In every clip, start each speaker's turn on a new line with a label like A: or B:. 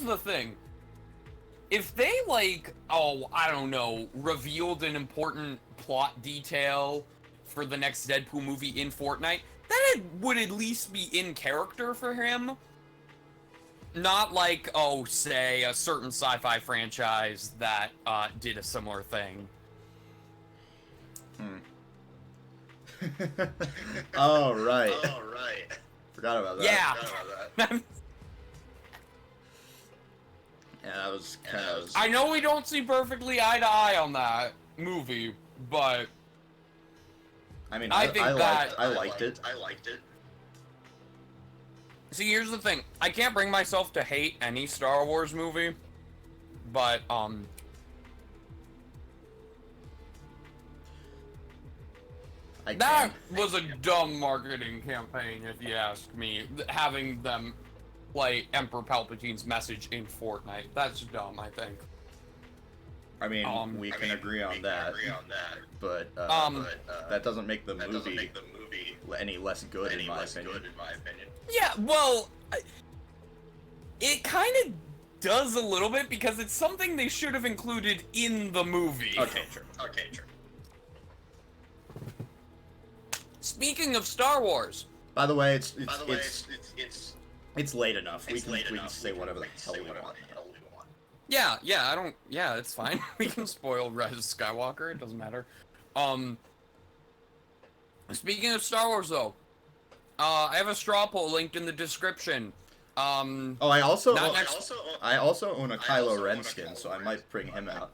A: the thing. If they, like, oh, I don't know, revealed an important plot detail for the next Deadpool movie in Fortnite, that would at least be in character for him. Not like, oh, say, a certain sci-fi franchise that did a similar thing.
B: Oh, right.
C: Oh, right.
B: Forgot about that.
A: Yeah.
B: Yeah, that was kind of...
A: I know we don't see perfectly eye to eye on that movie, but...
B: I mean,
A: I
B: liked it.
C: I liked it.
A: See, here's the thing. I can't bring myself to hate any Star Wars movie, but, that was a dumb marketing campaign, if you ask me. Having them play Emperor Palpatine's message in Fortnite. That's dumb, I think.
B: I mean, we can agree on that. But that doesn't make the movie any less good, in my opinion.
A: Yeah, well, it kind of does a little bit, because it's something they should have included in the movie.
B: Okay, true.
A: Speaking of Star Wars.
B: By the way, it's late enough. We can say whatever the hell we want.
A: Yeah, it's fine. We can spoil Rise of Skywalker, it doesn't matter. Speaking of Star Wars, though, I have a straw poll linked in the description.
B: I also own a Kylo Ren skin, so I might bring him out.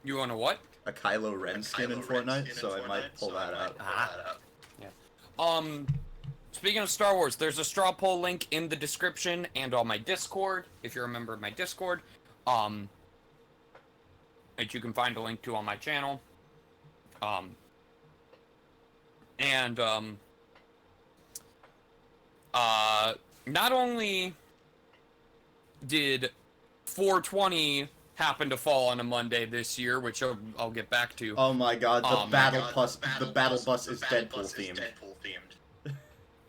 A: You own a what?
B: A Kylo Ren skin in Fortnite, so I might pull that out.
A: Yeah. Speaking of Star Wars, there's a straw poll link in the description and on my Discord, if you're a member of my Discord, that you can find a link to on my channel. Not only did 420 happen to fall on a Monday this year, which I'll get back to.
B: Oh my god, the battle bus is Deadpool themed.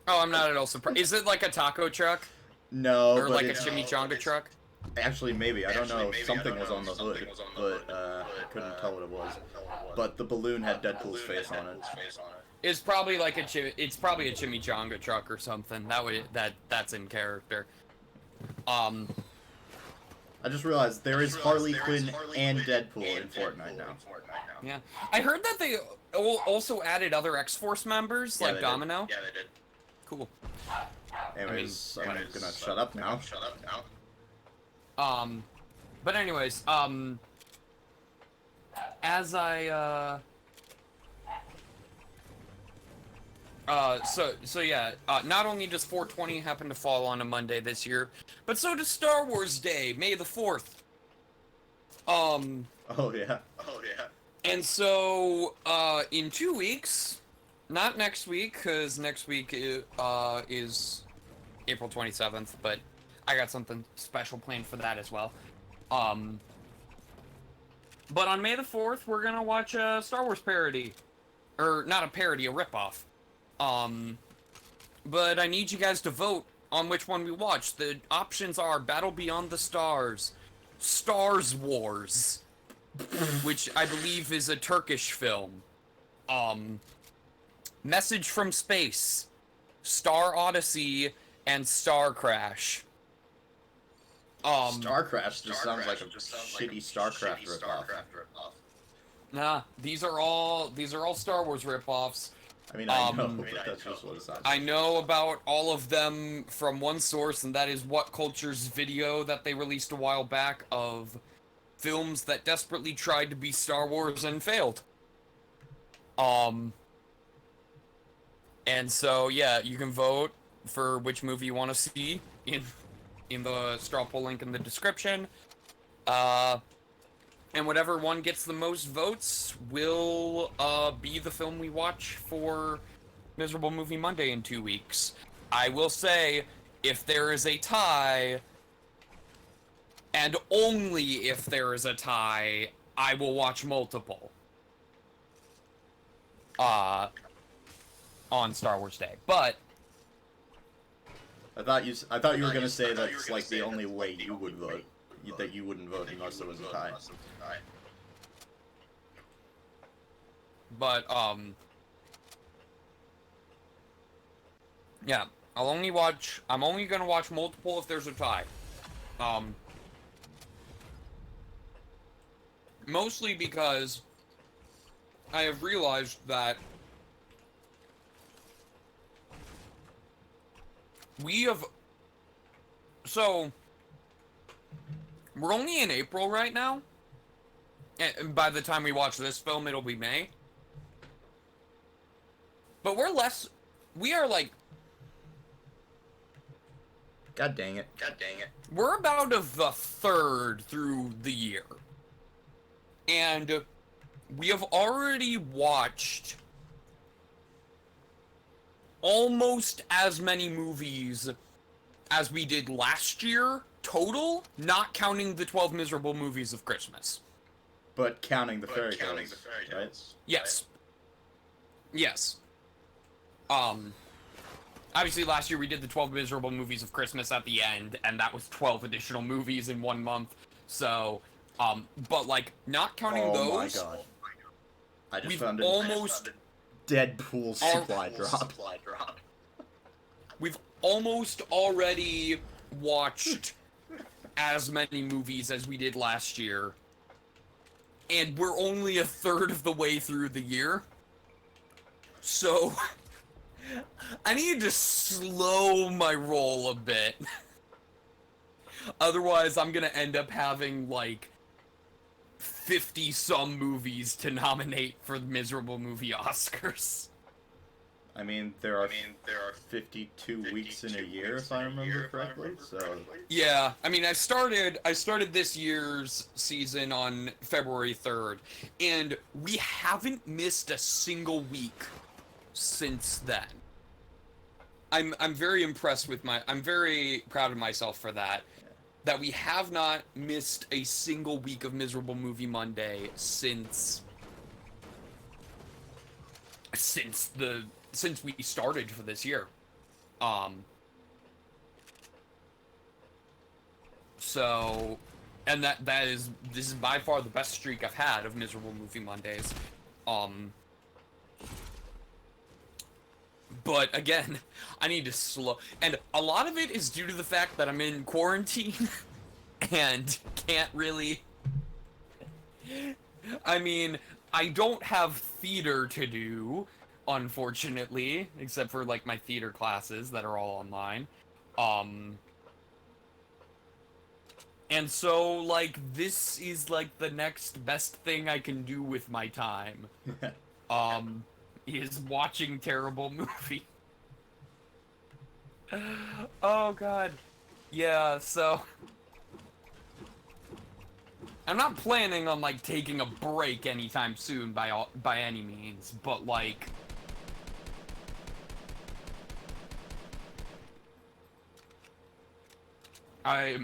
A: Oh, I'm not at all surprised. Is it like a taco truck?
B: No,
A: or like a chimichanga truck?
B: Actually, maybe. I don't know. Something was on the hood, but I couldn't tell what it was. But the balloon had Deadpool's face on it.
A: It's probably like a chimichanga truck or something. That's in character.
B: I just realized there is Harley Quinn and Deadpool in Fortnite now.
A: Yeah, I heard that they also added other X-Force members, like Domino.
C: Yeah, they did.
A: Cool.
B: Anyways, I'm gonna shut up now.
A: But anyways, as I, so yeah, not only does 420 happen to fall on a Monday this year, but so does Star Wars Day, May the 4th.
B: Oh yeah.
A: And so, in 2 weeks, not next week, because next week is April 27th, but I got something special planned for that as well. But on May the 4th, we're gonna watch a Star Wars parody. Or, not a parody, a ripoff. But I need you guys to vote on which one we watch. The options are Battle Beyond the Stars, Stars Wars, which I believe is a Turkish film, Message from Space, Star Odyssey, and Star Crash.
B: Star Crash just sounds like a shitty StarCraft ripoff.
A: Nah, these are all Star Wars ripoffs.
B: I mean, I know, but that's just what it sounds like.
A: I know about all of them from one source, and that is What Culture's video that they released a while back of films that desperately tried to be Star Wars and failed. And so, yeah, you can vote for which movie you want to see in the straw poll link in the description. And whatever one gets the most votes will be the film we watch for Miserable Movie Monday in 2 weeks. I will say, if there is a tie, and only if there is a tie, I will watch multiple. On Star Wars Day. But
B: I thought you were gonna say that's like the only way you would vote. That you wouldn't vote unless it was a tie.
A: But yeah, I'm only gonna watch multiple if there's a tie. Mostly because I have realized that so we're only in April right now, and by the time we watch this film, it'll be May. But we are like,
B: God dang it.
A: we're about a third through the year. And we have already watched almost as many movies as we did last year, total, not counting the 12 miserable movies of Christmas.
B: But counting the fairy tales, right?
A: Yes. Yes. Obviously last year we did the 12 miserable movies of Christmas at the end, and that was 12 additional movies in 1 month, so... but like, not counting those...
B: Oh my god. I just
A: we've
B: found a
A: almost...
B: Deadpool supply drop.
A: We've almost already watched as many movies as we did last year. And we're only a third of the way through the year. So... I need to slow my roll a bit. Otherwise, I'm gonna end up having, like, 50-some movies to nominate for the miserable movie Oscars.
B: I mean, there are 52 weeks in a year, if I remember correctly, so...
A: Yeah, I mean, I started this year's season on February 3rd, and we haven't missed a single week since then. I'm very impressed with I'm very proud of myself for that. That we have not missed a single week of Miserable Movie Monday since we started for this year. So, and this is by far the best streak I've had of Miserable Movie Mondays. But again, I need to slow, and a lot of it is due to the fact that I'm in quarantine and can't really, I mean, I don't have theater to do, unfortunately, except for like my theater classes that are all online. And so like this is like the next best thing I can do with my time. Is watching terrible movie. Oh god. Yeah, so I'm not planning on like taking a break anytime soon by any means, but like part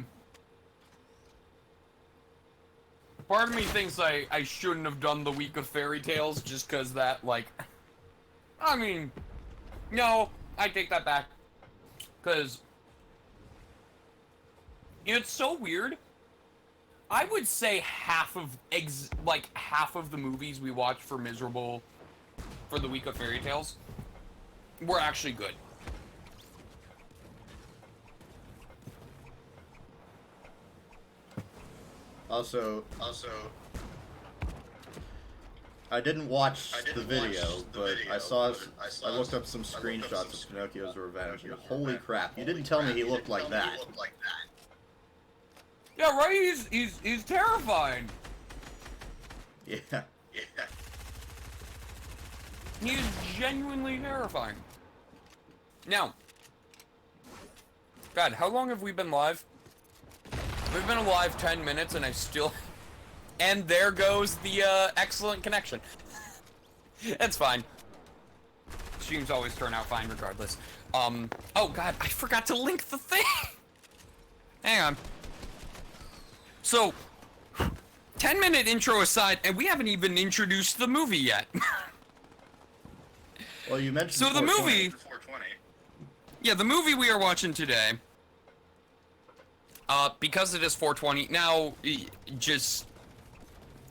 A: of me thinks I shouldn't have done the week of fairy tales just cuz that like I mean, no, I take that back. Because it's so weird. I would say half of the movies we watched for the week of fairy tales were actually good.
B: Also, I didn't watch the video, but I looked up some screenshots of Pinocchio's Revenge, and holy crap, you didn't tell me he looked like that.
A: Yeah, right? He's terrifying.
B: Yeah.
A: He's genuinely terrifying. Now, God, how long have we been live? We've been alive 10 minutes and I still... And there goes the excellent connection. That's fine. Streams always turn out fine regardless. Oh god, I forgot to link the thing! Hang on. So, 10-minute intro aside, and we haven't even introduced the movie yet.
B: Well, you mentioned
A: so the movie... Yeah, the movie we are watching today, because it is 420, now,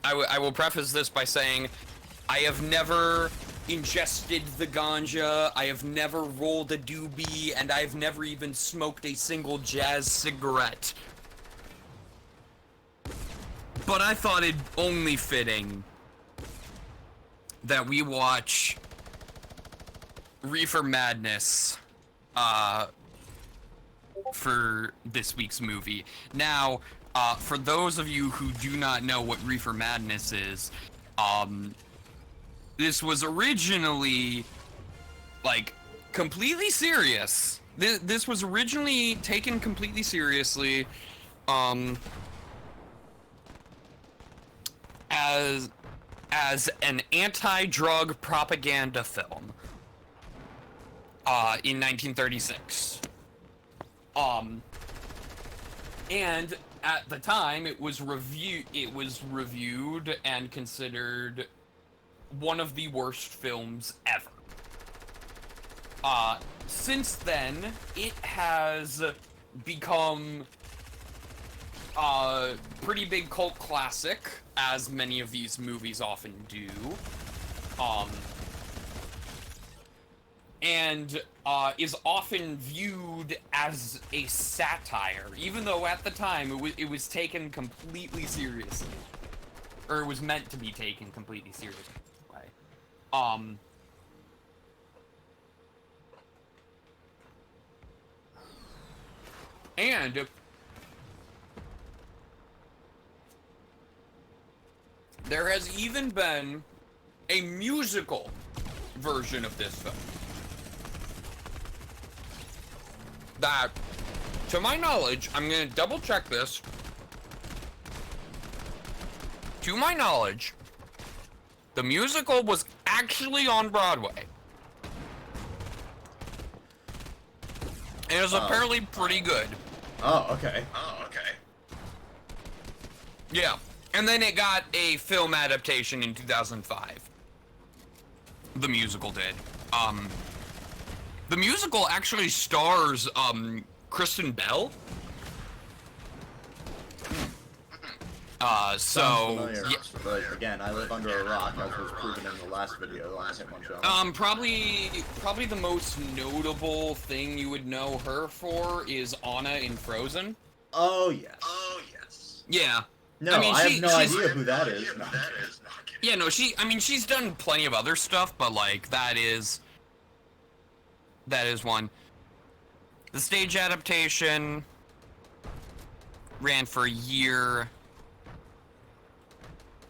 A: I will preface this by saying, I have never ingested the ganja, I have never rolled a doobie, and I've never even smoked a single jazz cigarette. But I thought it only fitting that we watch Reefer Madness, for this week's movie. Now, for those of you who do not know what Reefer Madness is, this was originally, like, completely serious. This was originally taken completely seriously, as an anti-drug propaganda film, in 1936. And at the time, it was reviewed and considered one of the worst films ever. Since then, it has become a pretty big cult classic, as many of these movies often do. And is often viewed as a satire, even though at the time it was taken completely seriously, or it was meant to be taken completely seriously. And there has even been a musical version of this film that, to my knowledge, I'm gonna double check this. To my knowledge, the musical was actually on Broadway. It is apparently pretty good.
B: Oh, okay.
A: Yeah. And then it got a film adaptation in 2005. The musical did. The musical actually stars, Kristen Bell.
B: Familiar, but again, I live under a rock, as was proven in the last video on HitmonChannel.
A: Probably the most notable thing you would know her for is Anna in Frozen.
B: Oh, yes.
A: Yeah.
B: No, I mean, I have no idea who that is. No.
A: Yeah, no, she's done plenty of other stuff, but, like, that is one. The stage adaptation ran for a year.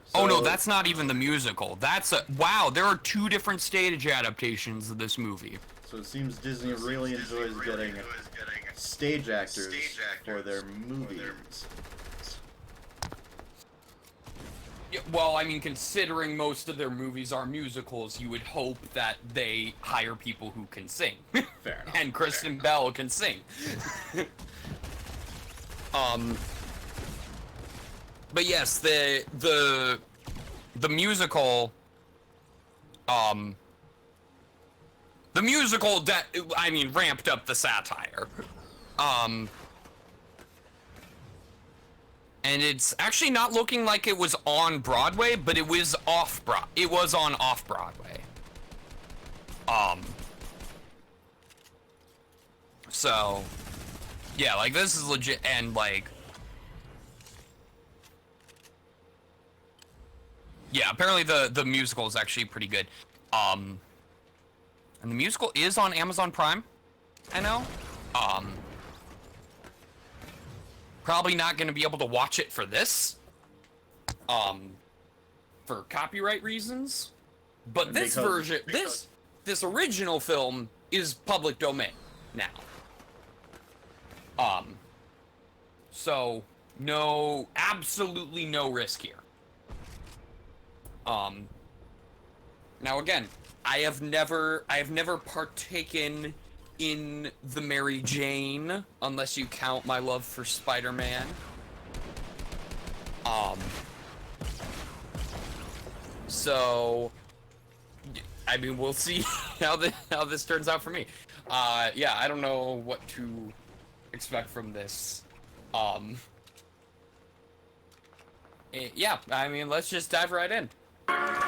A: So, oh no, that's not even the musical. Wow, there are 2 different stage adaptations of this movie.
B: So it seems Disney really enjoys getting stage actors for their movies.
A: Yeah, well, I mean, considering most of their movies are musicals, you would hope that they hire people who can sing.
B: Fair enough.
A: And Kristen Bell can sing. But yes, the musical, that, I mean, ramped up the satire. And it's actually not looking like it was on Broadway, but it was it was on off-Broadway. So, yeah, like, this is legit, and, like, yeah, apparently the musical is actually pretty good. And the musical is on Amazon Prime, I know. Probably not going to be able to watch it for this, for copyright reasons. But this version, this original film is public domain now. So absolutely no risk here. Now again, I have never partaken in the Mary Jane, unless you count my love for Spider-Man. So, I mean, we'll see how this turns out for me. Yeah, I don't know what to expect from this. Yeah, I mean, let's just dive right in.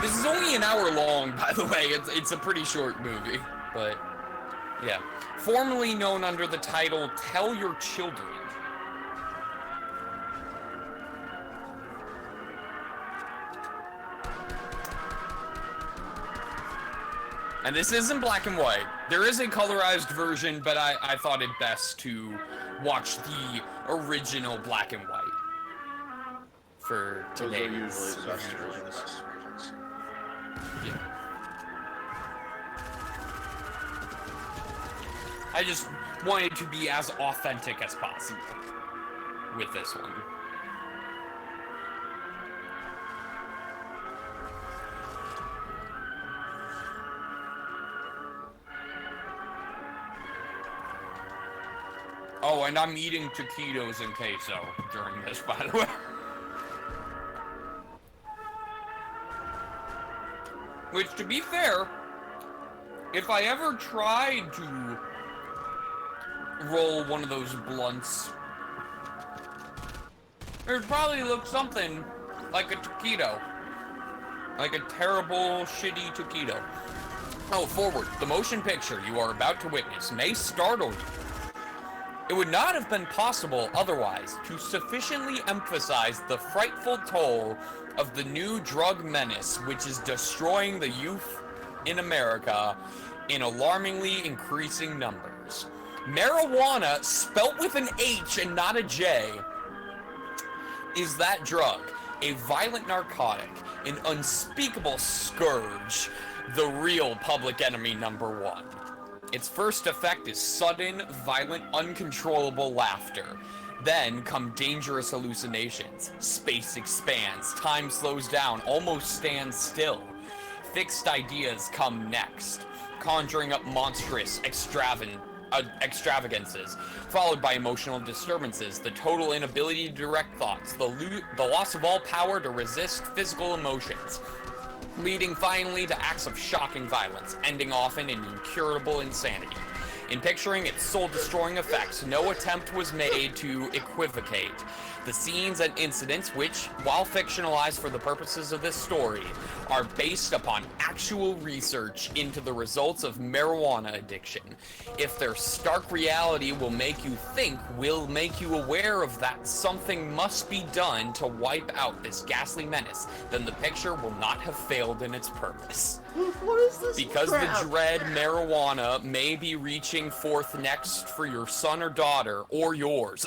A: This is only an hour long, by the way. It's a pretty short movie, but yeah. Formerly known under the title Tell Your Children. And this isn't black and white. There is a colorized version, but I thought it best to watch the original black and white for
B: Those
A: today's
B: are usually the best versions.
A: Yeah. I just wanted to be as authentic as possible with this one. Oh, and I'm eating taquitos and queso during this, by the way. Which, to be fair, if I ever tried to roll one of those blunts, it would probably look something like a taquito. Like a terrible, shitty taquito. Oh, forward. The motion picture you are about to witness may startle you. It would not have been possible otherwise to sufficiently emphasize the frightful toll of the new drug menace which is destroying the youth in America in alarmingly increasing numbers. Marijuana, spelt with an H and not a J, is that drug, a violent narcotic, an unspeakable scourge, the real public enemy number one. Its first effect is sudden, violent, uncontrollable laughter. Then come dangerous hallucinations. Space expands, time slows down, almost stands still. Fixed ideas come next, conjuring up monstrous extravagances, followed by emotional disturbances, the total inability to direct thoughts, the loss of all power to resist physical emotions, leading finally to acts of shocking violence, ending often in incurable insanity. In picturing its soul-destroying effects, no attempt was made to equivocate. The scenes and incidents which, while fictionalized for the purposes of this story, are based upon actual research into the results of marijuana addiction. If their stark reality will make you think, will make you aware of that something must be done to wipe out this ghastly menace, then the picture will not have failed in its purpose.
B: What is this
A: Because
B: crap?
A: the dread marijuana may be reaching forth next for your son or daughter, or yours,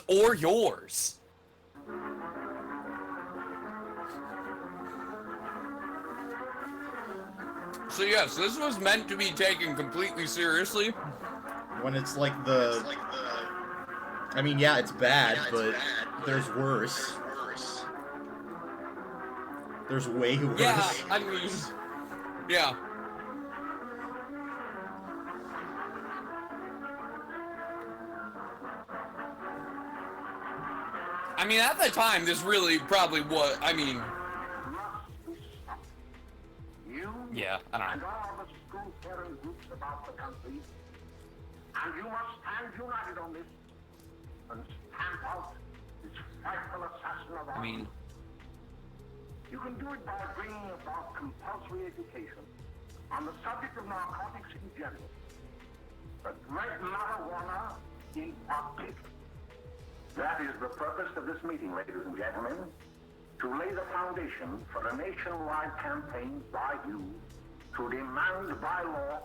A: So yes, this was meant to be taken completely seriously.
B: When it's like the... I mean, yeah, it's bad, but there's worse. There's way worse.
A: Yeah, I mean, yeah. I mean, at the time, this really probably was, I mean... Yeah, I don't know.
C: And all the school parent groups about the country, and you must stand united on this and stamp out this frightful assassin of our
A: I mean...
C: You can do it by bringing about compulsory education on the subject of narcotics in general, but red marijuana in particular. That is the purpose of this meeting, ladies and gentlemen, to lay the foundation for a nationwide campaign by you to demand by law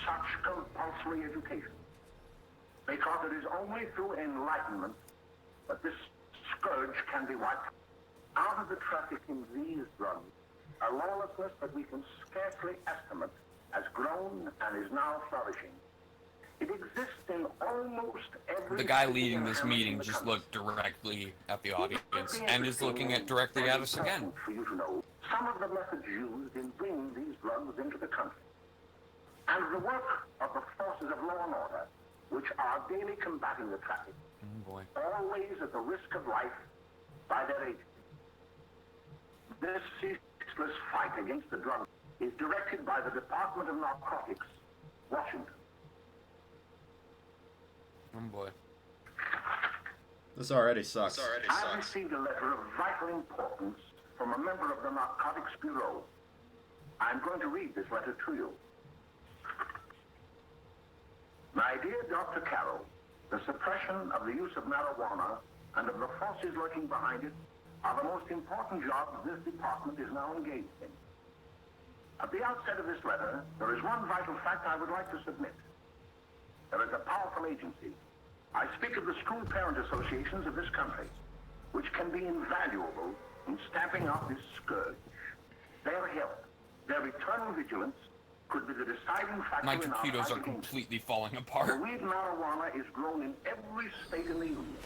C: such compulsory education. Because it is only through enlightenment that this scourge can be wiped out of the traffic in these drugs, a lawlessness that we can scarcely estimate has grown and is now flourishing. It exists in almost every...
A: The guy leading this meeting just looked directly at the audience and is looking directly at us again.
C: For you to know some of the methods used in bringing these drugs into the country, and the work of the forces of law and order, which are daily combating the traffic, always at the risk of life by their agents. This ceaseless fight against the drug is directed by the Department of Narcotics, Washington.
A: Oh boy.
B: This already sucks.
C: I received a letter of vital importance from a member of the Narcotics Bureau. I'm going to read this letter to you. My dear Dr. Carroll, the suppression of the use of marijuana and of the forces lurking behind it are the most important jobs this department is now engaged in. At the outset of this letter, there is one vital fact I would like to submit. There is a powerful agency. I speak of the school parent associations of this country, which can be invaluable in stamping out this scourge. Their help, their eternal vigilance, could be the deciding factor
A: My
C: in our
A: computers
C: fight
A: are
C: against it.
A: completely falling
C: The
A: apart.
C: weed marijuana is grown in every state in the Union.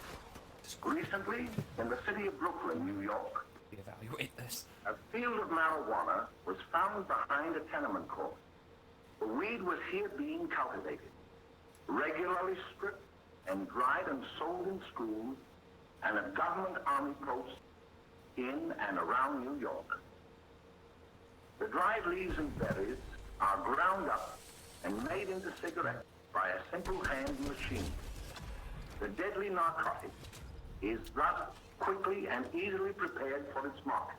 C: Recently, in the city of Brooklyn, New York,
A: Evaluate this.
C: a field of marijuana was found behind a tenement court. The weed was here being cultivated, regularly stripped and dried and sold in schools and at government army posts in and around New York. The dried leaves and berries are ground up and made into cigarettes by a simple hand machine. The deadly narcotic is thus quickly and easily prepared for its market.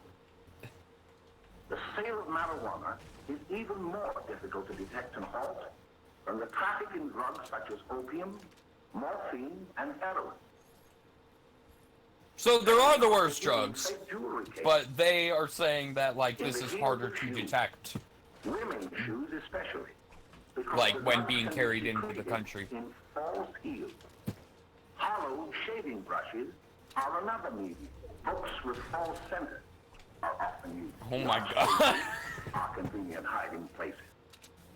C: The sale of marijuana is even more difficult to detect and halt than the traffic in drugs such as opium, morphine, and heroin.
A: So there are the worst drugs,
C: Fake jewelry cases,
A: but they are saying that, like, this is harder to detect,
C: women's shoes especially, because
A: like,
C: the
A: when
C: drugs
A: being
C: can be
A: carried into the
C: secreted
A: country.
C: in false heels. Hollow shaving brushes are another medium. Books with false centers are often used.
A: Oh my god.
C: Are convenient hiding places.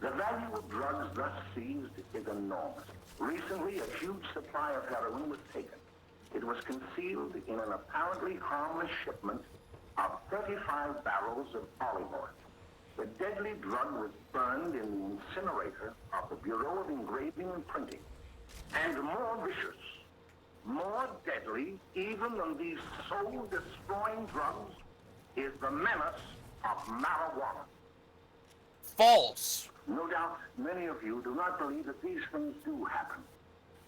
C: The value of drugs thus seized is enormous. Recently, a huge supply of heroin was taken. It was concealed in an apparently harmless shipment of 35 barrels of olive oil. The deadly drug was burned in the incinerator of the Bureau of Engraving and Printing. And more vicious, more deadly, even than these soul-destroying drugs, is the menace of marijuana.
A: False.
C: No doubt many of you do not believe that these things do happen,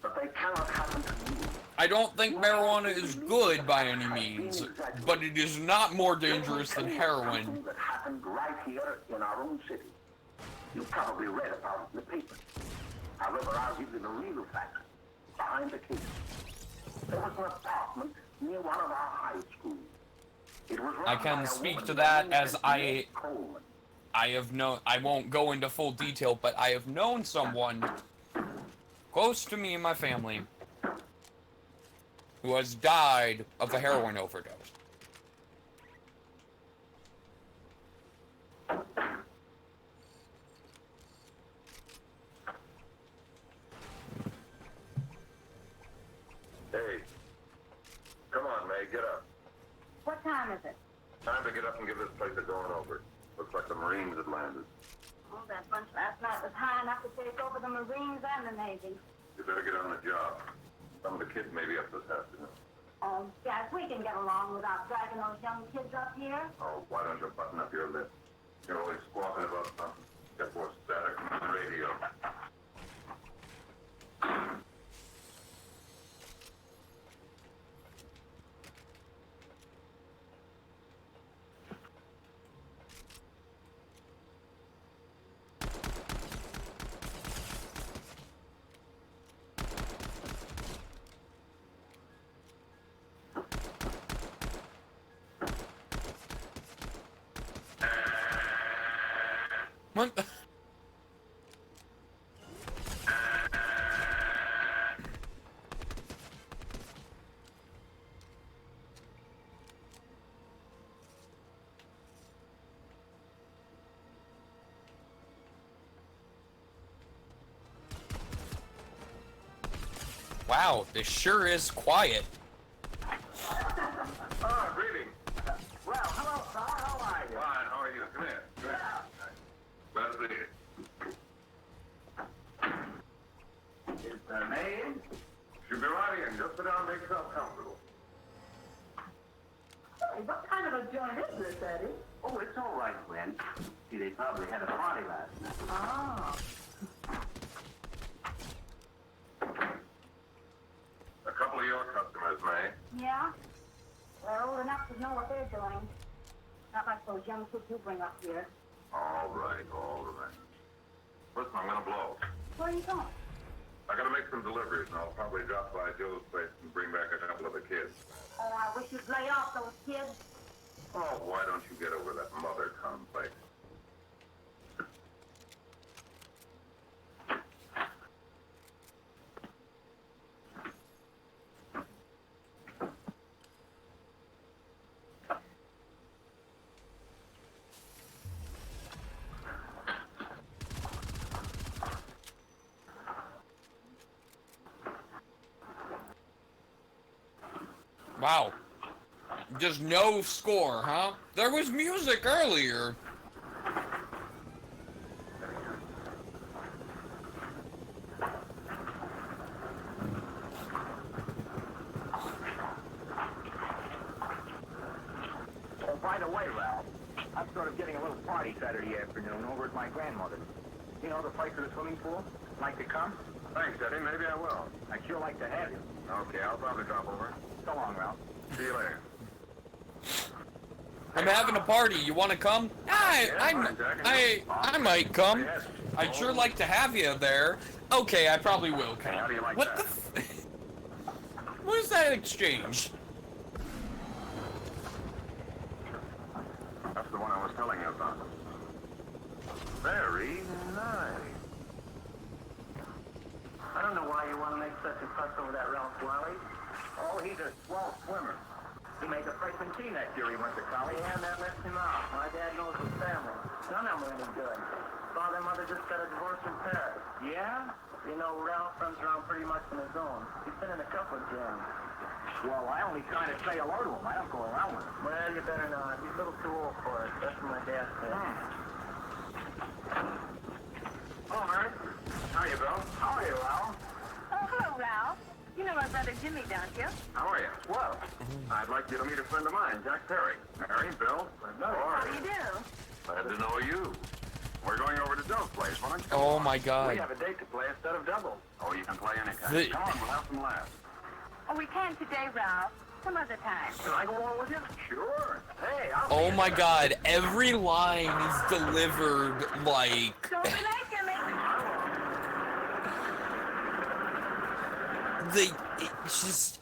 C: but they cannot happen to you.
A: I don't think marijuana is good by any means, but it is not more dangerous than heroin.
C: Something that happened right here in our own city. You probably read about it in the paper. However, I'll give you the real facts behind the case. There was an apartment near one of our high schools. It was run
A: I
C: by
A: can
C: a
A: speak
C: woman
A: to that
C: named
A: as
C: Miss Coleman.
A: I won't go into full detail, but I have known someone close to me and my family who has died of a heroin overdose.
D: Hey, come on, May, get up.
E: What time is it?
D: Time to get up and give this place a going over. Looks like the Marines had landed.
E: Oh, that bunch last night was high enough to take over the Marines and the Navy.
D: You better get on the job. Some of the kids may be up this afternoon.
E: Oh, Jack, we can get along without dragging those young kids up here.
D: Oh, why don't you button up your lip? You're always squawking about something. Get more static on the radio.
A: What the? Wow, this sure is quiet.
D: Ah, greetings.
C: Well, hello, sir. How are you?
D: Fine, how are you? Come here. Good. Glad to see you.
C: Is the maid?
D: She'll be right in. Just sit down and make yourself comfortable.
E: Hey, what kind of a joint is this, Eddie?
C: Oh, it's all right, Gwen. See, they probably had a party last night.
E: Oh. They're old enough to know what they're doing. Not like those young kids you bring up here.
D: All right, all right. Listen, I'm gonna blow.
E: Where are you going?
D: I gotta make some deliveries, and I'll probably drop by Joe's place and bring back a couple of the kids.
E: Oh, I wish you'd lay off those kids.
D: Oh, why don't you get over that mother complex?
A: Wow. Just no score, huh? There was music earlier.
F: Oh, by the way, Ralph, I'm sort of getting a little party Saturday afternoon over at my grandmother's. You know, the place with the swimming pool? Like to come?
D: Thanks, Eddie. Maybe I will.
F: I'd sure like to have you.
D: Okay, I'll probably drop over.
F: So long, Ralph.
D: See you later.
A: I'm having a party. You want to come? I might come. I'd sure like to have you there. Okay, I probably will come.
D: How do you like
A: What
D: that?
A: the what is that exchange?
D: That's the one I was telling you about. Very nice.
F: I don't know why you want to make such a fuss over that Ralph Wally. Oh, he's a swell swimmer. He made the freshman team that year he went to college.
E: Yeah, that left him out. My dad knows his family. None of them are any good. Father and mother just got a divorce in Paris.
F: Yeah?
E: You know, Ralph runs around pretty much on his own. He's been in a couple of gyms.
F: Well, I only kind of say hello to him. I don't go around with him.
E: Well, you better not. He's a little too old for it. That's what my dad said.
D: Oh, Mary. How are you, Bill?
F: How are you, Ralph?
E: Oh, hello, Ralph. You know my brother Jimmy, don't you?
D: How are you? Well, I'd like you to meet a friend of mine, Jack Perry. Mary, Bill,
E: How do you do?
D: glad to know you. We're going over to Joe's place. Why don't you come
A: Oh
D: along?
A: my
F: We
A: god.
F: have a date to play instead of double.
D: Oh, you can play anytime.
A: The-
D: Come on, we'll have some laughs.
E: Oh, we can today, Ralph. Some other time.
F: Can I go along with you?
D: Sure.
F: Hey, I'll
A: Oh my god, every line is delivered like
E: Don't be late, Jimmy.
A: it's just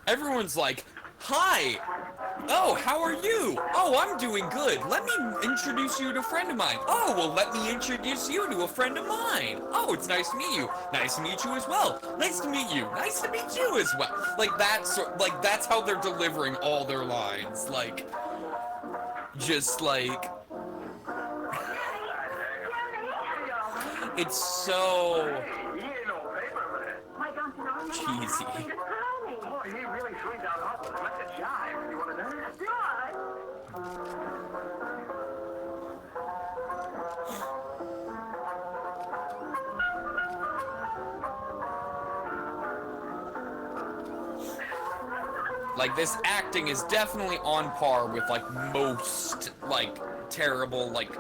A: everyone's like, "Hi. Oh, how are you? Oh, I'm doing good. Let me introduce you to a friend of mine. Oh, well, let me introduce you to a friend of mine. Oh, it's nice to meet you. Nice to meet you as well. Nice to meet you. Nice to meet you as well." Like that's how they're delivering all their lines. Like just like it's so
F: He ain't no paperman.
E: Why don't you know?
A: cheesy.
E: Just tell me.
F: Boy, he really swings out hustle. Like a jive. You want to know?
E: Good.
A: Like this acting is definitely on par with like most like terrible like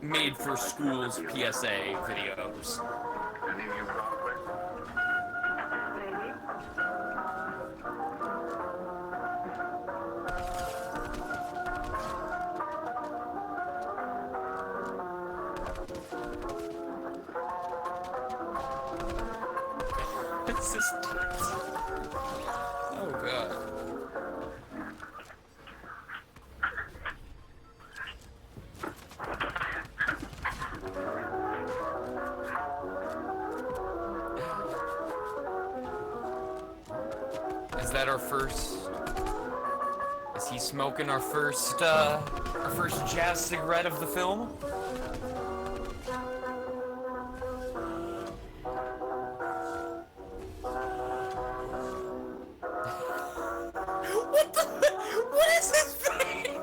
A: made for schools PSA videos.
D: Any of you gone quick?
E: Maybe.
A: It's just oh god. Is that our first? Is he smoking our first jazz cigarette of the film? What the? What is his thing?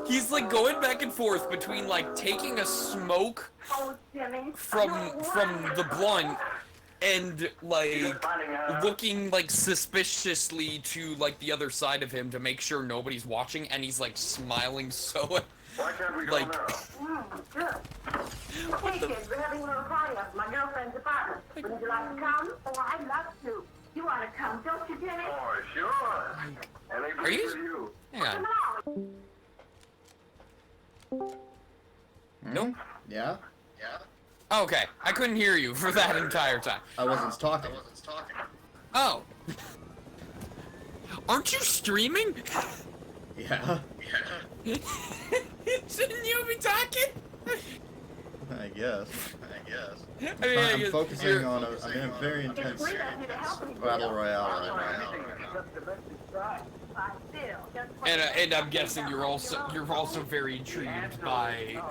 A: He's like going back and forth between like taking a smoke
E: Oh, Jimmy.
A: from the blunt and like looking like suspiciously to like the other side of him to make sure nobody's watching, and he's like smiling so
D: Why can't we go
A: Like,
D: now?
C: Good. Hey, kids, we're having a little party up at my girlfriend's apartment. Would you like to come? Oh, I'd love to. You want to come, don't you, Jenny?
D: Oh, sure. Anything
A: Are you-
D: for you.
A: hang on.
B: Nope. Yeah?
A: Okay, I couldn't hear you for that entire time.
B: I wasn't talking.
A: Oh. Aren't you streaming?
B: Yeah,
A: Shouldn't you be talking?
B: I guess.
A: I mean, I
B: I'm
A: guess
B: focusing
A: you're-
B: on I'm in a very intense battle royale right now.
A: And I'm guessing you're also very intrigued by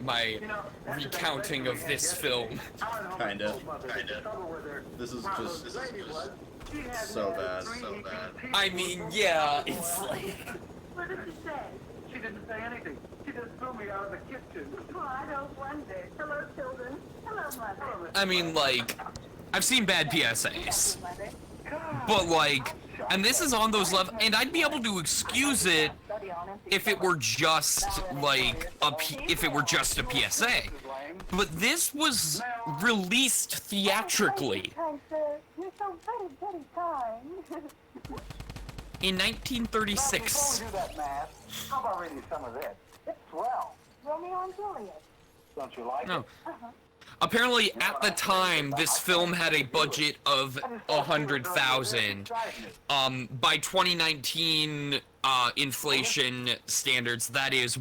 A: my recounting of this film.
B: Kinda. This is just so bad.
A: I mean, yeah, it's like
C: What did she say?
F: She didn't say anything. She just threw me out of the kitchen.
C: Oh, I don't wonder. Hello, children. Hello, Mother.
A: I mean, like, I've seen bad PSAs,
C: Mother.
A: but like, and this is on those levels, and I'd be able to excuse it if it were just like if it were just a PSA. But this was released theatrically
C: Kind sir. You're so very, very kind.
A: in 1936.
F: Before we do that, Matt, how about reading some of this? It's swell.
C: Romeo and Juliet.
F: Don't you like
A: No.
F: it?
A: Apparently, at the time, this film had a budget of 100,000. By 2019 inflation standards, that is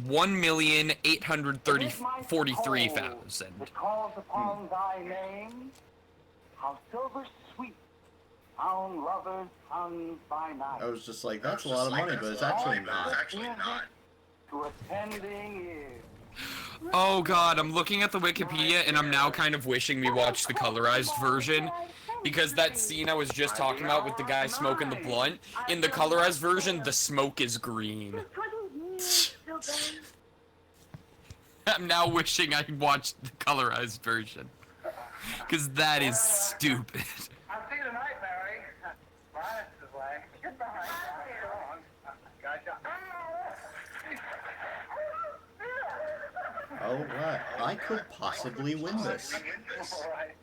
A: 1,843,000.
F: It calls upon thy name. How silver sweet. Found lovers hung by night.
B: I was just like, that's a lot of money, but it's actually not.
F: To attending ears.
A: Oh god, I'm looking at the Wikipedia and I'm now kind of wishing we watched the colorized version. Because that scene I was just talking about with the guy smoking the blunt, in the colorized version, the smoke is green. I'm now wishing I watched the colorized version. Because that is stupid.
F: I'll see you tonight, Mary. Bye, Mrs. Lang. Goodbye. So long. Gotcha.
B: Oh, what? I could possibly win this.
F: All right.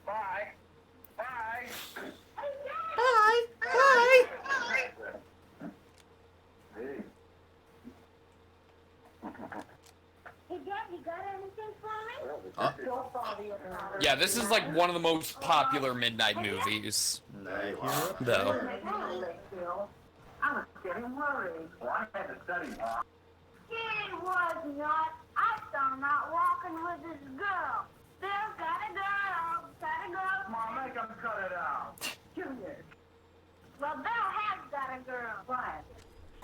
F: Bye. Bye.
C: Hey, Dad, you got anything for me?
B: Oh,
A: Yeah, this is like one of the most popular midnight movies,
B: I hear it.
A: though.
C: I was getting worried.
F: Well, I had to study, Mom.
C: He was not. I saw him out walking with this girl. Bill's got a girl. Got a girl.
F: Mom, make him cut it out.
C: Junior. Well, Bill has got a girl. Quiet.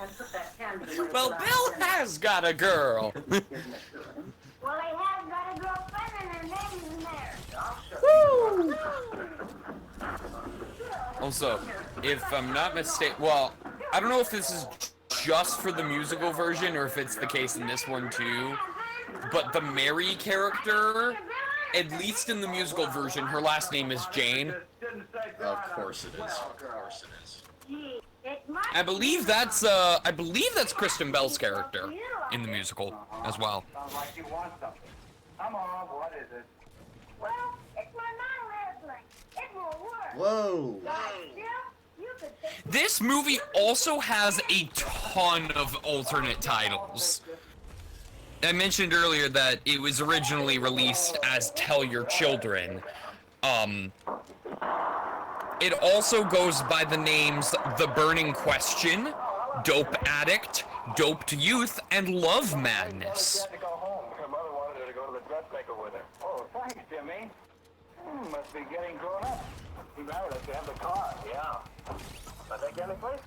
C: And put that candy away.
A: Well, Bill has got a girl.
C: Well, he has got a girlfriend and her name's Mary.
A: Also, if I'm not mistaken, well, I don't know if this is just for the musical version or if it's the case in this one too, but the Mary character, at least in the musical version, her last name is Jane.
B: Of course it is.
C: Gee, it must
A: I believe that's Kristen Bell's character in the musical as well.
F: Sounds like you want something. Come on, what is it?
C: Well, it's my model airplane. It will work.
B: Whoa!
C: Bill, you could take
A: This movie also has a ton of alternate titles. I mentioned earlier that it was originally released as Tell Your Children. It also goes by the names The Burning Question, Dope Addict, Doped Youth, and Love Madness.
F: Had to go home. Her mother wanted her to go to the dressmaker with her. Oh, thanks, Jimmy. Must be getting grown up. He married us to have the car. Yeah. But they get any place?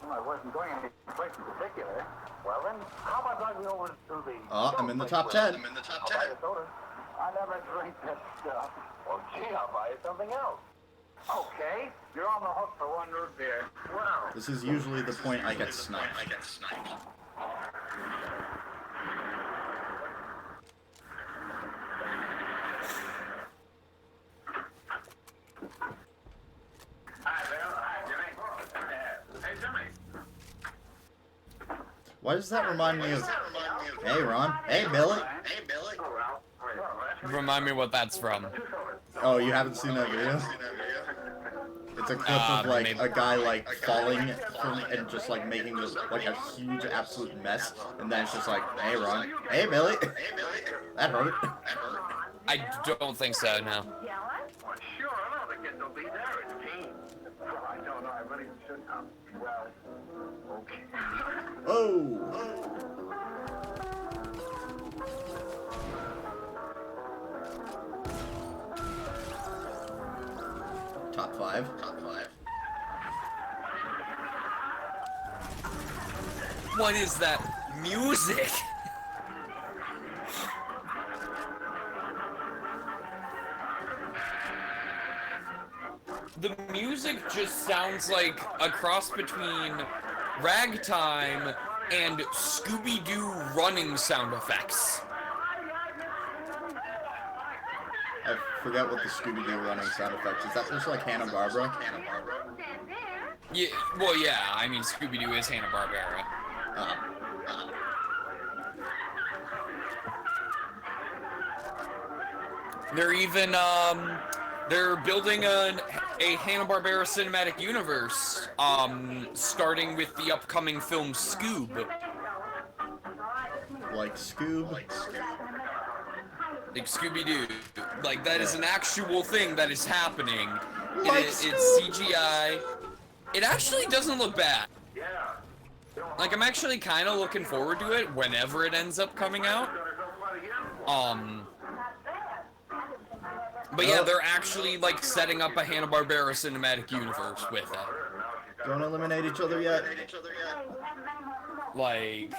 F: Well, I wasn't going any place in particular. Well then, how about driving over to the...
B: Oh, I'm in the top 10.
F: I'll buy you soda. I never drink that stuff. Well, gee, I'll buy you something else. Okay, you're on the hook for one root beer. Wow.
B: This is usually the point I get sniped.
D: Hi, Bill. Hi, Jimmy. Hey, Jimmy.
B: Why does that remind me of Hey, Ron. Hey, Billy.
A: Remind me what that's from.
B: Oh, you haven't seen that video? It's a clip of like
A: maybe.
B: a guy like falling from and just like making this like a huge absolute mess, and then it's just like, hey Ron, hey Billy, that hurt.
A: I don't think so, no.
C: Well, sure, I know the kids will be there. It's team. Well, I don't know. I really should have. Well, okay.
B: Oh. Top five.
A: What is that music? The music just sounds like a cross between ragtime and Scooby-Doo running sound effects.
B: I forget what the Scooby-Doo running sound effects is. That just like Hanna-Barbera?
A: Yeah, well, yeah, I mean, Scooby-Doo is Hanna-Barbera. They're even, they're building a Hanna-Barbera cinematic universe, starting with the upcoming film Scoob.
B: Like Scoob?
A: Like Scooby-Doo. Like, that is an actual thing that is happening.
B: Like
A: It's
B: Scoob.
A: CGI. It actually doesn't look bad. Like, I'm actually kind of looking forward to it whenever it ends up coming out. But yeah, they're actually, like, setting up a Hanna-Barbera cinematic universe with it.
B: Don't eliminate each other yet?
A: Like...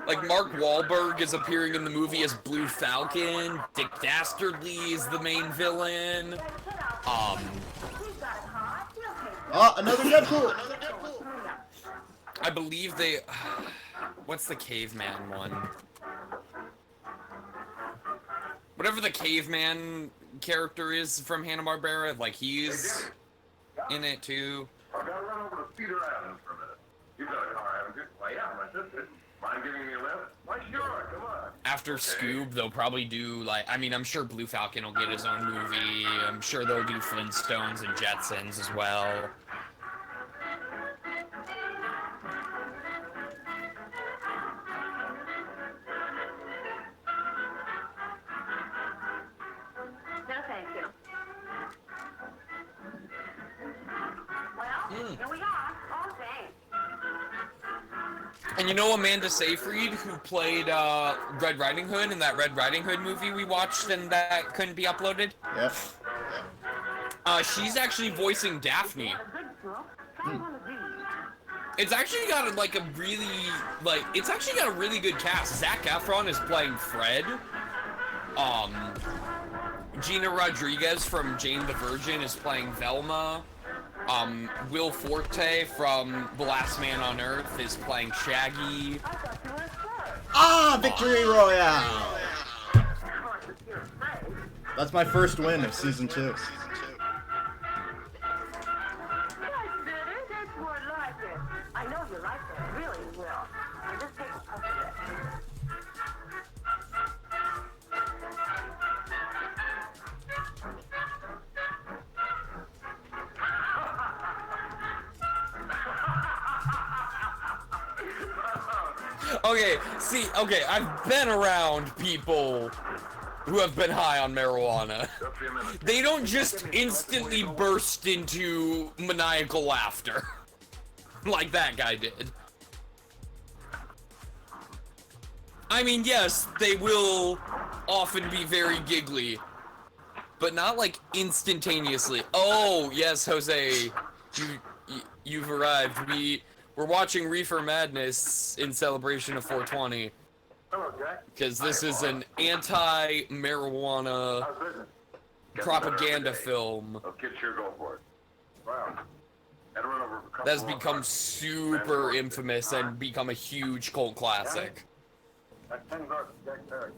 A: like, Mark Wahlberg is appearing in the movie as Blue Falcon. Dick Dastardly is the main villain.
B: Oh, another Deadpool!
A: I believe they... what's the caveman one? Whatever the caveman character is from Hanna-Barbera, like, he's in it, too.
D: I've got to run over to Peter Adams for a minute. You've got a car, haven't you? Why, yeah, my sister. Mind giving me a lift? Why, sure, come on.
A: After Scoob, they'll probably do, like, I mean, I'm sure Blue Falcon will get his own movie. I'm sure they'll do Flintstones and Jetsons as well.
E: No, thank you. Well, here we are. Oh, thanks.
A: And you know Amanda Seyfried, who played Red Riding Hood in that Red Riding Hood movie we watched and that couldn't be uploaded?
B: Yep.
A: She's actually voicing Daphne.
E: Good girl. Try one of these.
A: It's actually got like a really, like, it's actually got a really good cast. Zac Efron is playing Fred. Gina Rodriguez from Jane the Virgin is playing Velma. Will Forte from The Last Man on Earth is playing Shaggy.
B: Ah, Victory Royale! That's my first win of season 2.
E: That's more like it. I know you like that, really well. Now just take a puff of it.
A: Okay, see, okay, I've been around people who have been high on marijuana. They don't just instantly burst into maniacal laughter like that guy did. I mean, yes, they will often be very giggly, but not like instantaneously. Oh, yes, Jose, you've arrived. We're watching Reefer Madness in celebration of 420.
D: Hello, Jack.
A: Because this is an anti-marijuana
D: How's business?
A: propaganda film
D: Oh, kid, sure go for it. Wow. Had to run over a couple
A: that's
D: more
A: become
D: cars.
A: super infamous and become a huge cult classic.
D: That's 10 bucks, Jack Perry.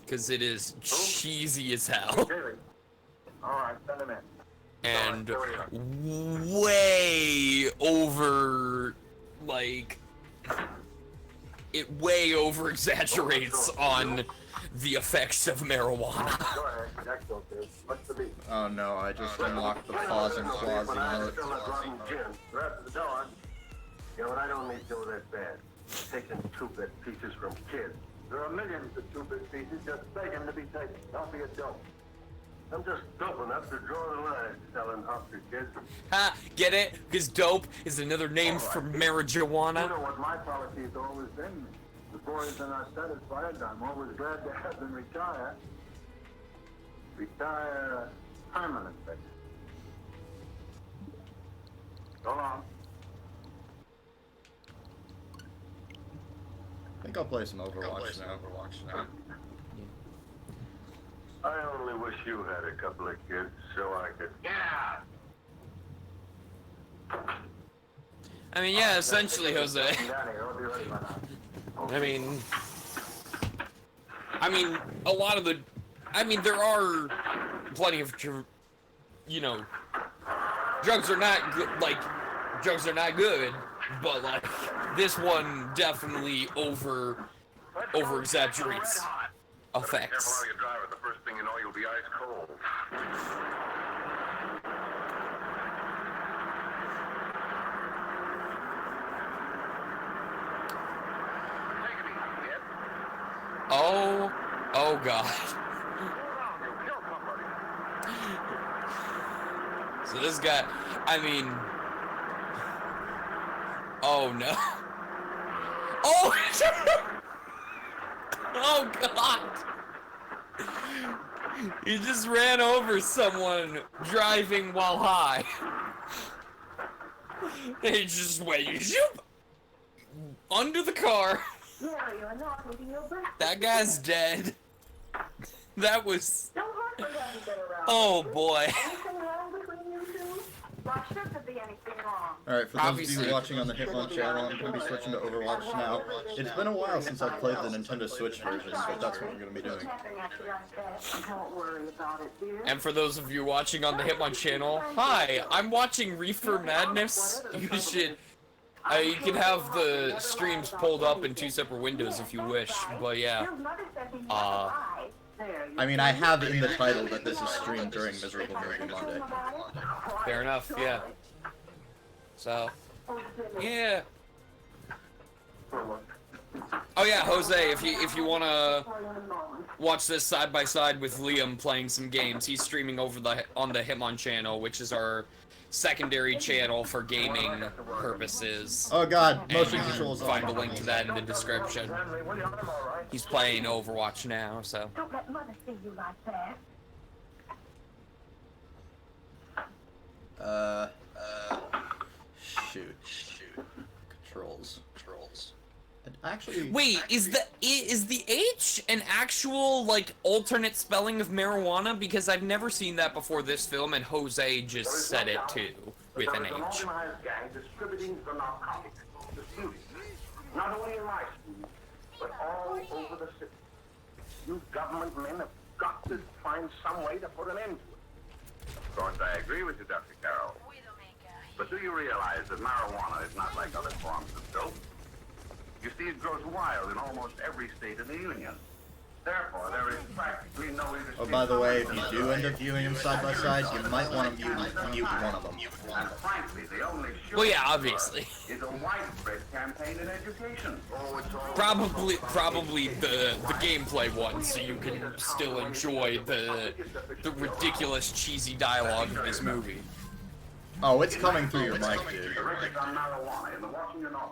A: Because it is cheesy as hell.
D: Daily. All right, send him in.
A: And way over, like, it way over exaggerates on the effects of marijuana.
F: Go ahead. Next, okay. What's the beat?
B: Oh no, I just unlocked the pause and clausy mode.
F: Still not rotten gin. The rest of the dog. You know what I don't need to do that bad. Taking 2-bit pieces from kids. There are millions of 2-bit pieces just begging to be taken. Don't be a dope. I'm just dope enough to draw the line selling up to kids.
A: Ha! Get it? Because dope is another name for
F: You
A: marijuana.
F: know what my policy has always been. The boys are not satisfied. I'm always glad to have them retire. Retire permanently. So long.
B: I think I'll play some Overwatch now.
F: I only wish you had a couple of kids so I could. Yeah!
A: I mean, yeah, essentially, Jose.
F: Down here, I'll be ready by now.
A: I mean, a lot of the, there are plenty of, you know, drugs are not good, drugs are not good, but, like, this one definitely over-exaggerates
D: Careful
A: effects.
D: how you drive it. The first thing you know, you'll be ice cold. Take it easy, kid.
A: Oh God.
D: You'll kill somebody.
A: So this guy, I mean, oh no. Oh! Oh God! He just ran over someone driving while high. He just went zoop, under the car.
E: Yeah, you're not leaving your breath.
A: That guy's dead. That was.
E: Don't hurt for them to get around.
A: Oh boy.
E: Anything wrong between you two? Why should there be anything wrong?
B: Alright, for those of
A: Obviously.
B: you watching on the HitmonChannel, I'm going to be switching to Overwatch now. It's been a while since I've played the Nintendo Switch version, but that's what I'm going to be doing.
E: Tapping at you like that. Don't worry about it, dear.
A: And for those of you watching on the HitmonChannel, hi, I'm watching Reefer Madness. You should. You can have the streams pulled up in 2 separate windows if you wish, but yeah.
B: I mean, I have in the title that this is streamed during Miserable Movie Monday.
A: Fair enough, yeah. So, yeah. Oh yeah, Jose, if you wanna watch this side by side with Liam playing some games, he's streaming over on the HitmonChannel, which is our secondary channel for gaming purposes.
B: Oh god,
A: And
B: motion
A: you can
B: controls
A: find a
B: on.
A: link to that in the description. He's playing Overwatch now, so.
E: Don't let mother see you like that.
B: Shoot. Controls. Actually...
A: Wait, is the H an actual, like, alternate spelling of marijuana? Because I've never seen that before this film, and Jose just said it too, with an
C: There is
A: H.
C: organized gang distributing the narcotics to students, not only in my school, but all over the city. You government men have got to find some way to put an end to it.
D: Of course, I agree with you, Dr. Carroll. But do you realize that marijuana is not like other forms of dope? You see, it grows wild in almost every state in the Union. Therefore, there is practically no interstate...
B: Oh, by the way, if you do end up viewing them side by side, you might want to mute one of them.
D: And frankly, the only sure
A: Well, yeah, obviously.
D: is a widespread campaign in education.
C: Oh, it's all...
A: Probably the gameplay one, so you can still enjoy the ridiculous cheesy dialogue of this movie.
B: Oh, it's coming through your mic, dude.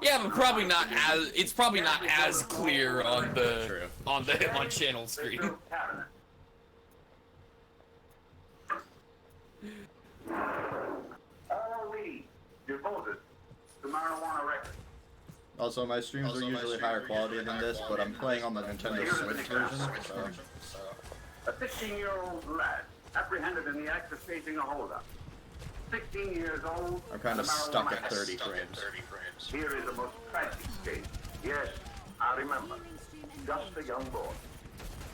A: Yeah, but probably not as it's probably not as clear on the HitmonChannel screen.
C: Already devoted to marijuana records.
B: Also, my streams are usually higher quality than this, but I'm playing on the Nintendo Switch version, so...
C: A 16-year-old lad apprehended in the act of staging a holdup. 16 years old.
B: I'm kind of stuck at 30 frames.
C: Here is the most tragic case. Yes, I remember. Just a young boy.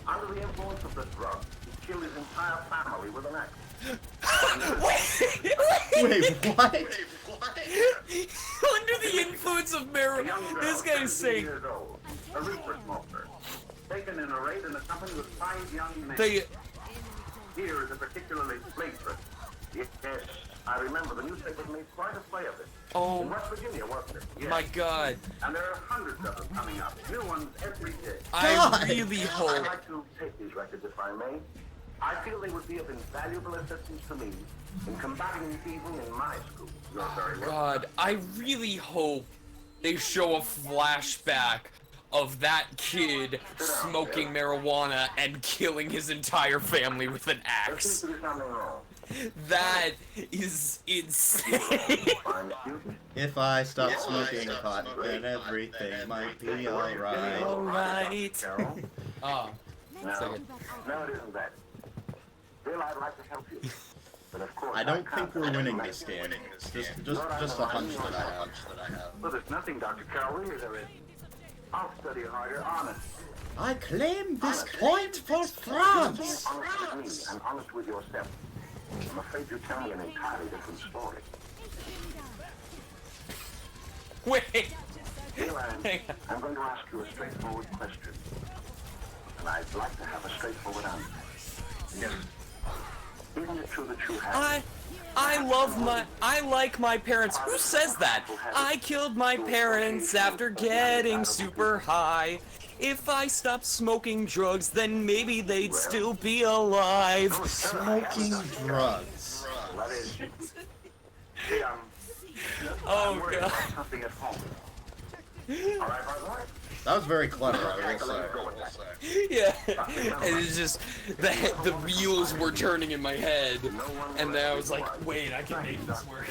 C: Under the influence of the drug, he killed his entire family with an axe.
B: Wait, what?
A: Under the influence of marijuana, this guy's saying.
C: Years old.
D: a reefer smoker, taken in a raid in a company with 5 young men. Here is a particularly flagrant. Yes, I remember the newspaper made quite a play of it.
A: Oh.
D: In West Virginia, wasn't it? Yes.
A: My God.
D: And there are hundreds of them coming up. New ones every day.
A: I really
D: I'd
A: hope.
D: like to take these records, if I may. I feel they would be of invaluable assistance to me in combating evil in my school. You're very welcome.
A: God, I really hope they show a flashback of that kid smoking marijuana and killing his entire family with an
D: There seems
A: axe.
D: to be something wrong.
A: That is insane.
D: Fine student.
B: If I stop smoking pot, then everything might be alright.
A: Alright.
D: Carol?
A: Oh,
D: No,
A: second.
D: no, it isn't that. Bill, I'd like to help you. But of course,
B: I don't
D: can't
B: think we're
D: help
B: winning
D: you.
B: this game. Just a hunch that I have.
D: Well, there's nothing, Dr. Carroll, here there is. I'll study harder, honest.
B: I claim this point for
D: Being
B: France!
D: honest with me and honest with yourself. I'm afraid you tell me an entirely different story.
A: Wait.
D: Bill, I'm going to ask you a straightforward question. And I'd like to have a straightforward answer. Yes. Isn't it true that you have...
A: I like my parents. Who says that? I killed my parents after getting super high. If I stopped smoking drugs, then maybe they'd still be alive.
B: Smoking drugs.
D: That is... See,
A: Oh
D: I'm worried
A: God.
D: about something at home. All right, my boy?
B: That was very clever, I will say.
D: Go with that.
A: Yeah. And it's just the wheels were turning in my head, and then I was like, wait, I can make this work.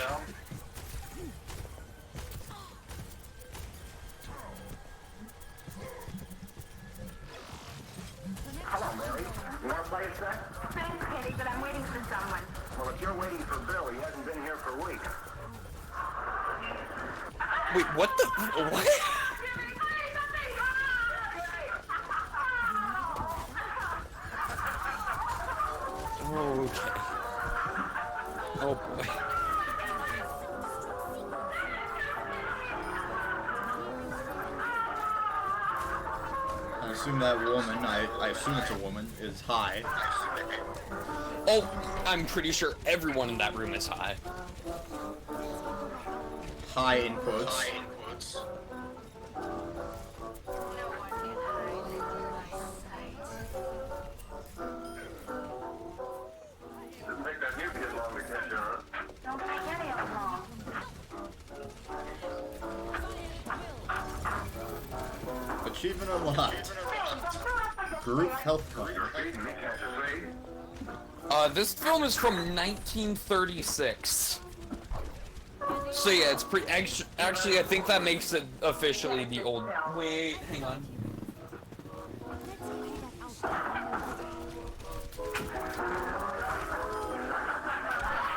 D: Hello, Mary. You want to play a set?
G: Thanks, Eddie, but I'm waiting for someone.
D: Well, if you're waiting for Bill, he hasn't been here for weeks.
A: Wait, what the? What? Okay. Oh boy.
B: I assume that woman, I assume it's a woman, is high.
A: Oh, I'm pretty sure everyone in that room is high.
B: High in quotes.
D: Didn't think that you'd get long to catch her.
G: Don't take any of them long.
B: Achievement unlocked. Group health card.
A: This film is from 1936. So yeah, it's pretty. Actually, I think that makes it officially the old. Wait, hang on.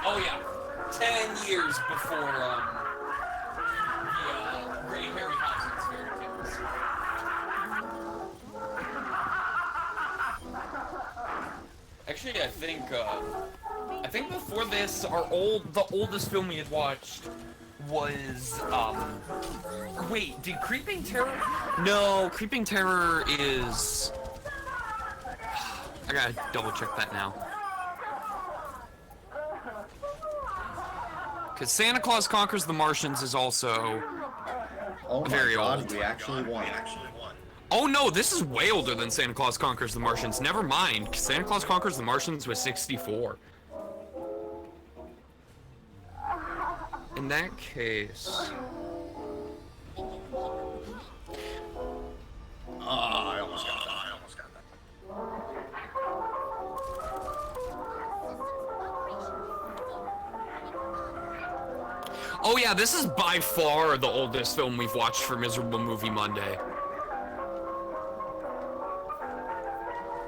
A: Oh yeah, 10 years before the Great Harryhausen's fairy tales. Actually, I think before this, the oldest film we had watched was, wait, did Creeping Terror? No, Creeping Terror is, I gotta double check that now. Because Santa Claus Conquers the Martians is also
B: Oh my
A: very
B: god,
A: old.
B: we actually won.
A: Oh no, this is way older than Santa Claus Conquers the Martians. Never mind. Santa Claus Conquers the Martians was 64. In that case...
B: I almost got that.
A: Oh yeah, this is by far the oldest film we've watched for Miserable Movie Monday.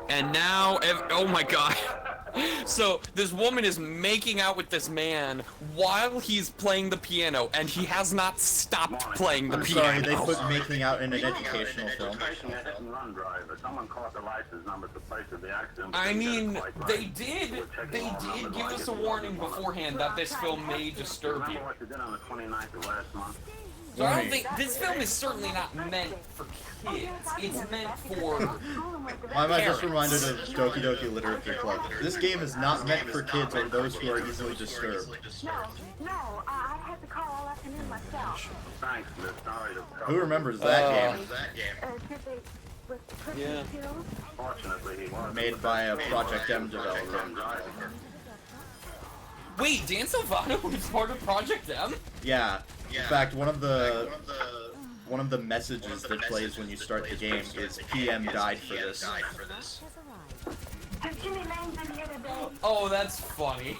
A: And now, oh my god. So, this woman is making out with this man while he's playing the piano, and he has not stopped playing the
B: I'm
A: piano.
B: sorry, they put making out in an educational film.
A: I mean, they did give us a warning beforehand that this film may disturb you.
D: Remember what you did on the 29th of last month?
A: So I don't think this film is certainly not meant for kids. It's meant for
B: Why am I just reminded of Doki Doki Literature Club? This game is not meant for kids or those who are easily disturbed.
G: No, I had to call all afternoon myself.
D: Thanks, Miss. Sorry to...
B: Who remembers that game?
G: Did they, was the person
A: Yeah.
G: killed?
D: Fortunately, he was...
B: Made by a Project M developer.
A: Wait, Dan Silvano was part of Project M?
B: Yeah. In fact, one of the messages that plays when you start the game is PM died for this.
G: Has Jimmy Lang been here today?
A: Oh, that's funny.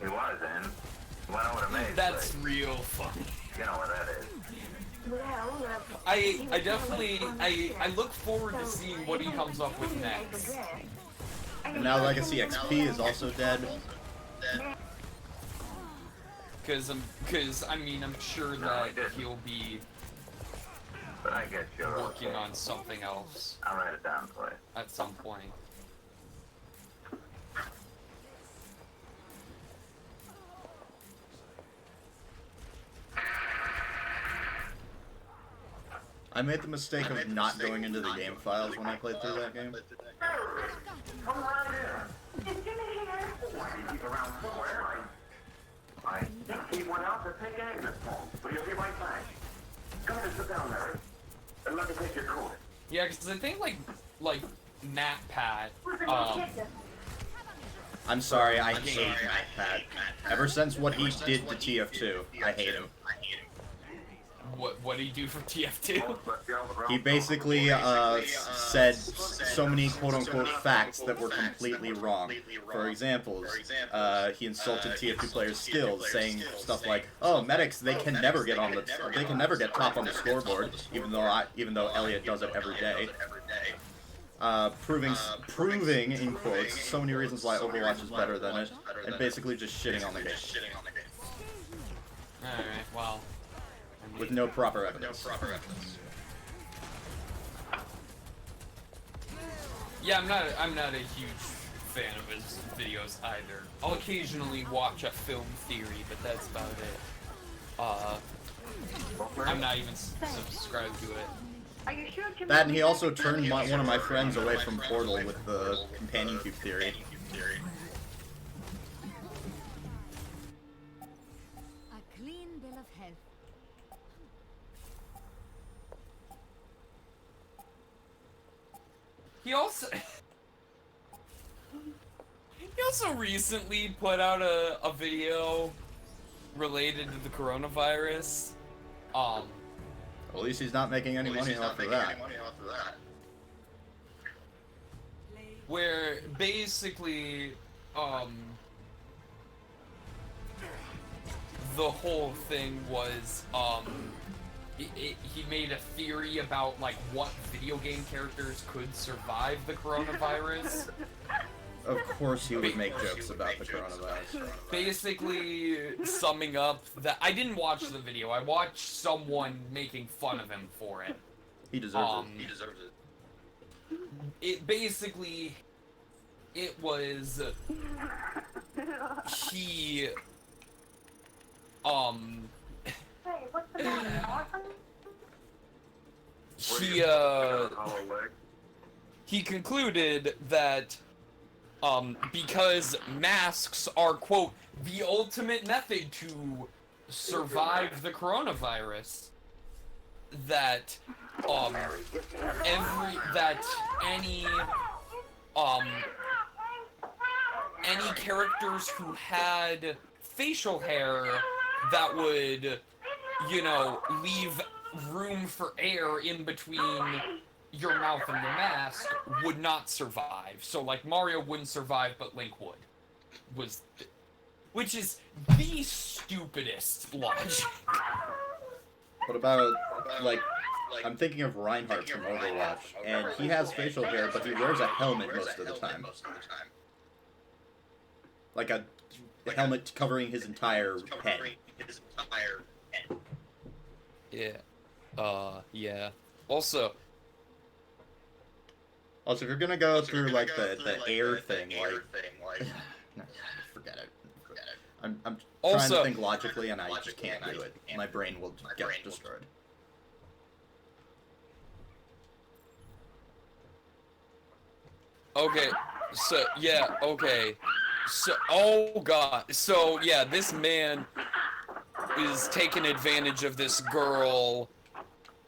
D: He was in. Went over to Maze
A: That's
D: place.
A: real funny.
D: You know where that is.
G: Well,
A: I definitely I look forward to seeing what he comes up with next.
B: And now Legacy XP is also dead.
A: Cause I mean I'm sure that he'll be
D: But I guess you're
A: working
D: okay.
A: on something else
D: I'll write it down for you.
A: at some point.
B: I made the mistake of not going into the game files when I played through that game.
C: Come right in.
G: Is Jimmy here?
C: He's around somewhere. I think he went out to take Agnes home, but he'll be right back. Come and sit down, Mary. And let me take your coat.
A: Yeah, cause I think like Matt Pat,
B: I'm sorry, I hate Matt Pat. Ever since what he did to TF2, I hate him.
A: what did he do for TF2?
B: He basically said so many quote-unquote facts that were completely wrong. For examples, he insulted TF2 players' skills, saying stuff like, "Oh, medics, they can never get top on the scoreboard," even though Elliot does it every day. Proving in quotes so many reasons why Overwatch is better than it, and basically just shitting on the game
A: Alright, well.
B: with no proper evidence.
A: Yeah, I'm not a huge fan of his videos either. I'll occasionally watch a film theory, but that's about it. I'm not even subscribed to it.
G: Are you sure Jimmy?
B: That, and he also turned one of my friends away from Portal with the companion cube theory.
H: A clean bill of health.
A: He also recently put out a video related to the coronavirus.
B: At least he's not making any money off of that.
A: Where basically the whole thing was he made a theory about like what video game characters could survive the coronavirus.
B: Of course he would make jokes about the coronavirus.
A: Basically summing up that I didn't watch the video. I watched someone making fun of him for it.
B: He deserves it. He deserves it.
A: It basically it was he
G: Hey, what's the matter, Orphan?
A: he concluded that because masks are, quote, the ultimate method to survive the coronavirus, that any characters who had facial hair that would, you know, leave room for air in between your mouth and the mask would not survive. So, like, Mario wouldn't survive, but Link would. Which is the stupidest logic.
B: What about, like, I'm thinking of Reinhardt from Overwatch, and he has facial hair, but he wears a helmet most of the time. Like a helmet covering his entire head.
A: Yeah. Yeah. Also,
B: if you're gonna go through, like, the air thing, like... no, forget it. trying to think logically, and I just can't do it. My brain will get destroyed.
A: Okay, so, yeah, okay. So, oh god. So, yeah, this man is taking advantage of this girl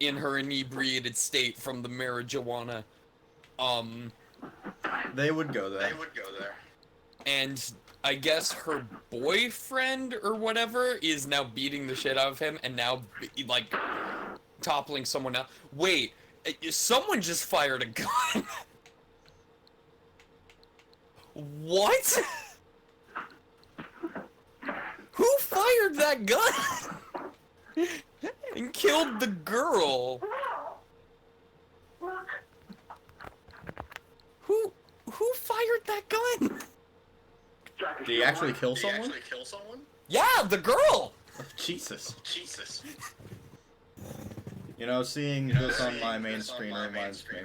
A: in her inebriated state from the marijuana.
B: They would go there.
A: And I guess her boyfriend or whatever is now beating the shit out of him and now, like, toppling someone else. Wait, someone just fired a gun. What? Who fired that gun? And killed the girl? Who fired that gun?
B: Did he actually kill someone?
A: Yeah, the girl!
B: Jesus. You know, seeing this on my main screen reminds me.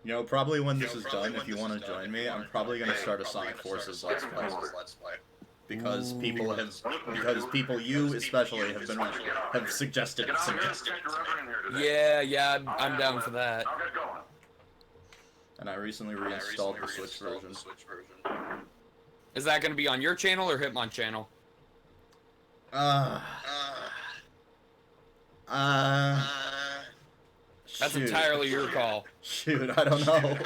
B: You know, probably when this is done, if you want to join me, I'm probably going to start a Sonic Forces Let's Play. Because people, you especially, have suggested it to me.
A: Yeah, I'm down for that.
B: And I recently reinstalled the Switch version.
A: Is that going to be on your channel or HitmonChannel? That's entirely your call.
B: Shoot, I don't know.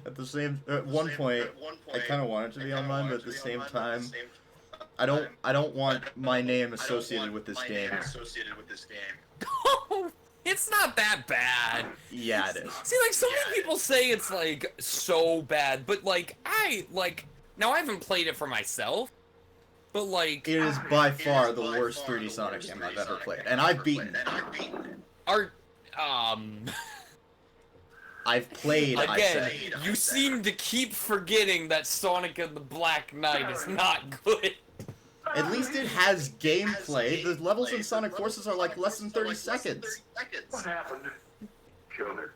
B: At one point, I kind of want it to be on mine, but at the same time, I don't want my name associated with this game.
A: It's not that bad.
B: Yeah, it is.
A: See, like, so many people say it's, like, so bad, but, like, now I haven't played it for myself, but, like...
B: It is by far the worst 3D Sonic game I've ever played, and I've beaten it. I've played,
A: again,
B: I said.
A: You seem to keep forgetting that Sonic and the Black Knight is not good.
B: At least it has gameplay. The levels in Sonic Forces are like less than 30 seconds.
C: What happened? Killed her.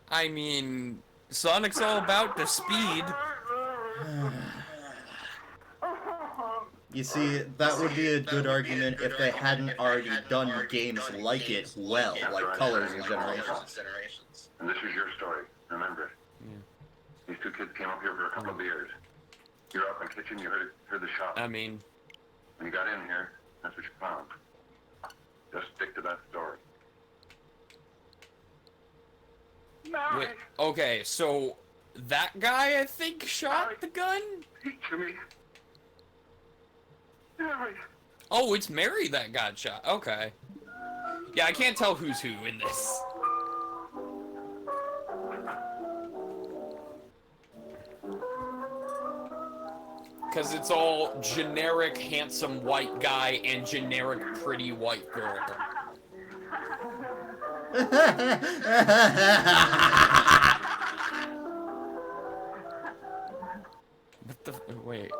A: I mean, Sonic's all about the speed.
B: You see, that would be a good argument if they hadn't already done games like it well, like Colors and Generations.
D: And this is your story, remember it. These two kids came up here for a couple of beers. You were up in the kitchen, you heard the shot.
A: I mean...
D: When you got in here, that's what you found. Just stick to that story.
A: Wait, okay, so that guy, I think, shot the gun?
C: Picture me. Mary.
A: Oh, it's Mary that got shot. Okay. Yeah, I can't tell who's who in this. Because it's all generic handsome white guy and generic pretty white girl. What the... Wait.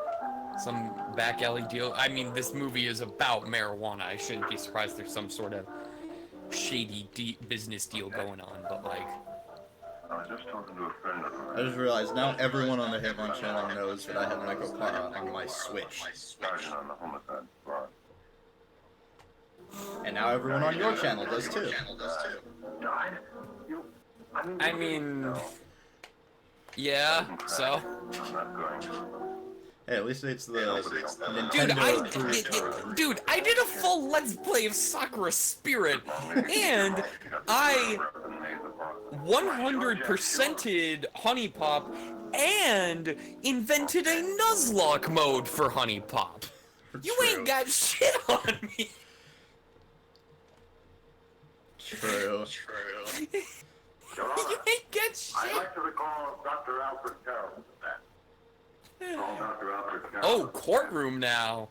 A: Some back alley deal? I mean, this movie is about marijuana. I shouldn't be surprised there's some sort of shady business deal going on, but like...
D: I was just talking to a friend of mine.
B: I just realized now everyone on the HitmonChannel knows that I have Michael Kara on my Switch.
D: Started on the homicide squad.
B: And now everyone on your channel does too.
C: Died?
A: I mean... Yeah, so...
D: I'm not going to.
B: Hey, at least it's the Nintendo
A: Dude, I did a full Let's Play of Sakura Spirit, and I 100%ed Honey Pop and invented a Nuzlocke mode for Honey Pop. You ain't got shit on me.
B: True.
A: You ain't got shit.
C: I'd like to recall Dr. Alfred Carroll with that.
A: Oh, courtroom now.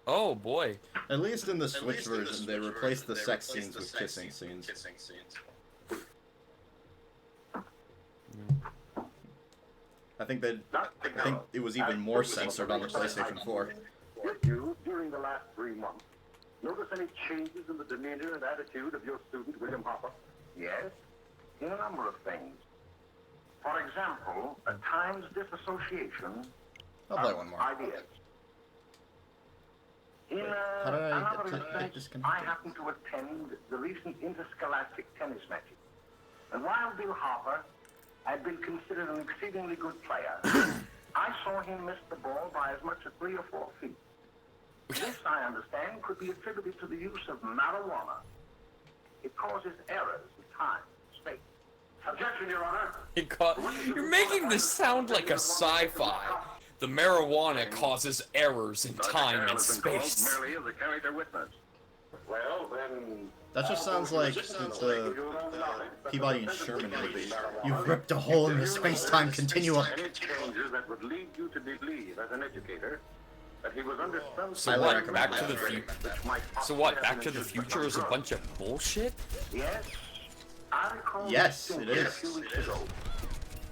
A: Oh boy.
B: At least in the Switch version, they replaced the sex scenes with kissing scenes. I think it was even more censored on the PlayStation 4.
C: Did you, during the last 3 months, notice any changes in the demeanor and attitude of your student, William Hopper?
D: Yes, in a number of things.
C: For example, at times disassociation.
B: I'll play one more.
C: Ideas. In
B: How did I
C: another
B: get
C: respect,
B: disconnected?
C: I happened to attend the recent interscholastic tennis matches. And while Bill Harper had been considered an exceedingly good player, I saw him miss the ball by as much as 3 or 4 feet. This, I understand, could be attributed to the use of marijuana. It causes errors in time, space. Objection, Your Honor.
A: You're making this sound like a sci-fi. The marijuana causes errors in time and space.
D: Merely as a character witness. Well, then...
B: That just sounds like the Peabody and Sherman movie. You've ripped a hole in the space-time continuum.
D: Any changes that would lead you to believe, as an educator, that he was under some...
A: So what, Back to the Future? So what, Back to the Future is a bunch of bullshit?
C: Yes. I recall
B: Yes, it is.
C: a few weeks ago.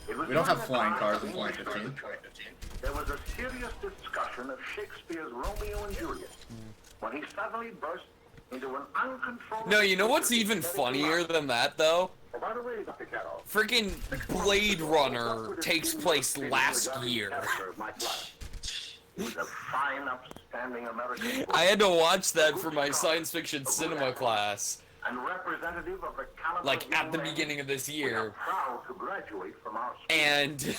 C: It was
B: We don't have
C: during
B: flying
C: the
B: cars
C: time
B: in 2015.
C: There was a serious discussion of Shakespeare's Romeo and Juliet when he suddenly burst into an uncontrollable...
A: No, you know what's even funnier than that, though?
D: Oh, by the way, Dr. Carroll...
A: Freaking Blade Runner takes place last year.
C: He was a fine, upstanding American...
A: I had to watch that for my science fiction cinema class,
C: and representative of the caliber
A: like,
C: of
A: at the
C: young men
A: beginning of this
C: we are
A: year.
C: proud to graduate from our school.
A: And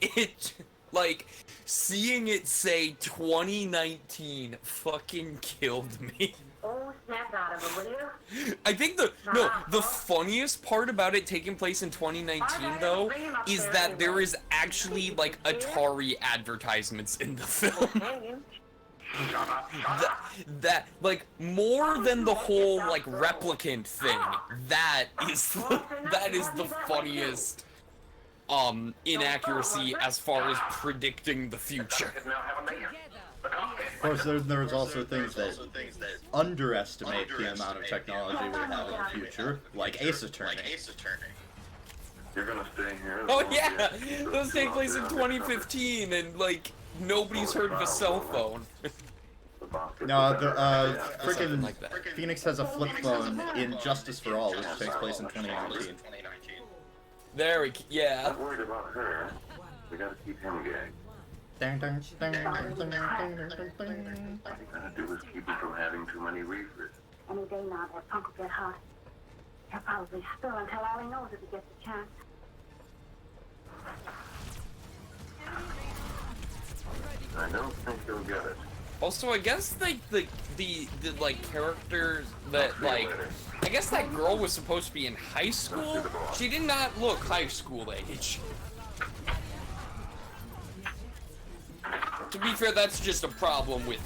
A: it, like, seeing it say 2019 fucking killed me.
G: Oh, snap out of it, will you?
A: I think the funniest part about it taking place in 2019, though, is that there is actually, like, Atari advertisements in the film. that, like, more than the whole, like, replicant thing, that is the funniest, inaccuracy as far as predicting the future.
B: Of course, there's also things that underestimate the amount of technology we have in the future, like Ace Attorney.
D: You're gonna stay here...
A: Oh yeah! Those take place in 2015, and, like, nobody's heard of a cell phone.
B: No, the freaking
A: like that.
B: Phoenix has a flip phone in Justice for All, which takes place in 2019.
A: There we yeah.
D: Not worried about her. We gotta keep him gagged.
B: Dun, dun, dun, dun, dun, dun, dun, dun.
D: All you gotta do is keep him from having too many reefers.
G: Any day now, that punk will get hot. He'll probably spill and tell all he knows if he gets a chance.
D: I don't think he'll get it.
A: Also, I guess, like, the like, characters that, like, I guess that girl was supposed to be in high school? She did not look high school age. To be fair, that's just a problem with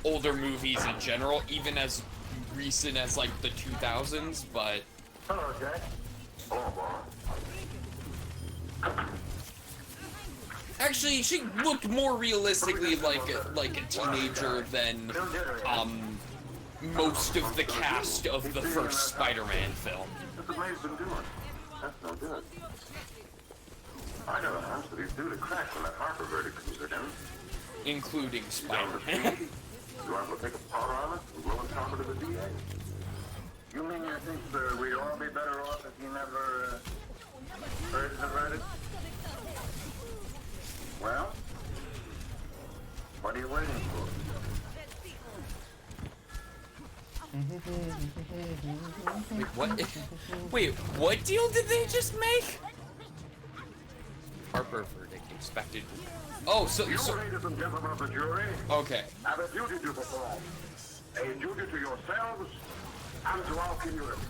A: older movies in general, even as recent as, like, the 2000s, but...
C: Hello, Jack.
A: Actually, she looked more realistically like a teenager than, most of the cast of the first Spider-Man film.
D: What's the Blade's been doing? That's no good. I got a hunch that he's due to crack when that Harper verdict comes in.
A: Including Spider-Man.
D: You want to take a powder on it and blow it top of the DA?
C: You mean you think we'd all be better off if you never heard the verdict? Well, what are you waiting for?
A: Wait, what? Wait, what deal did they just make? Harper verdict expected. Oh, so
C: You, ladies and gentlemen of the jury,
A: okay.
C: have a duty to perform. A duty to yourselves and to our community.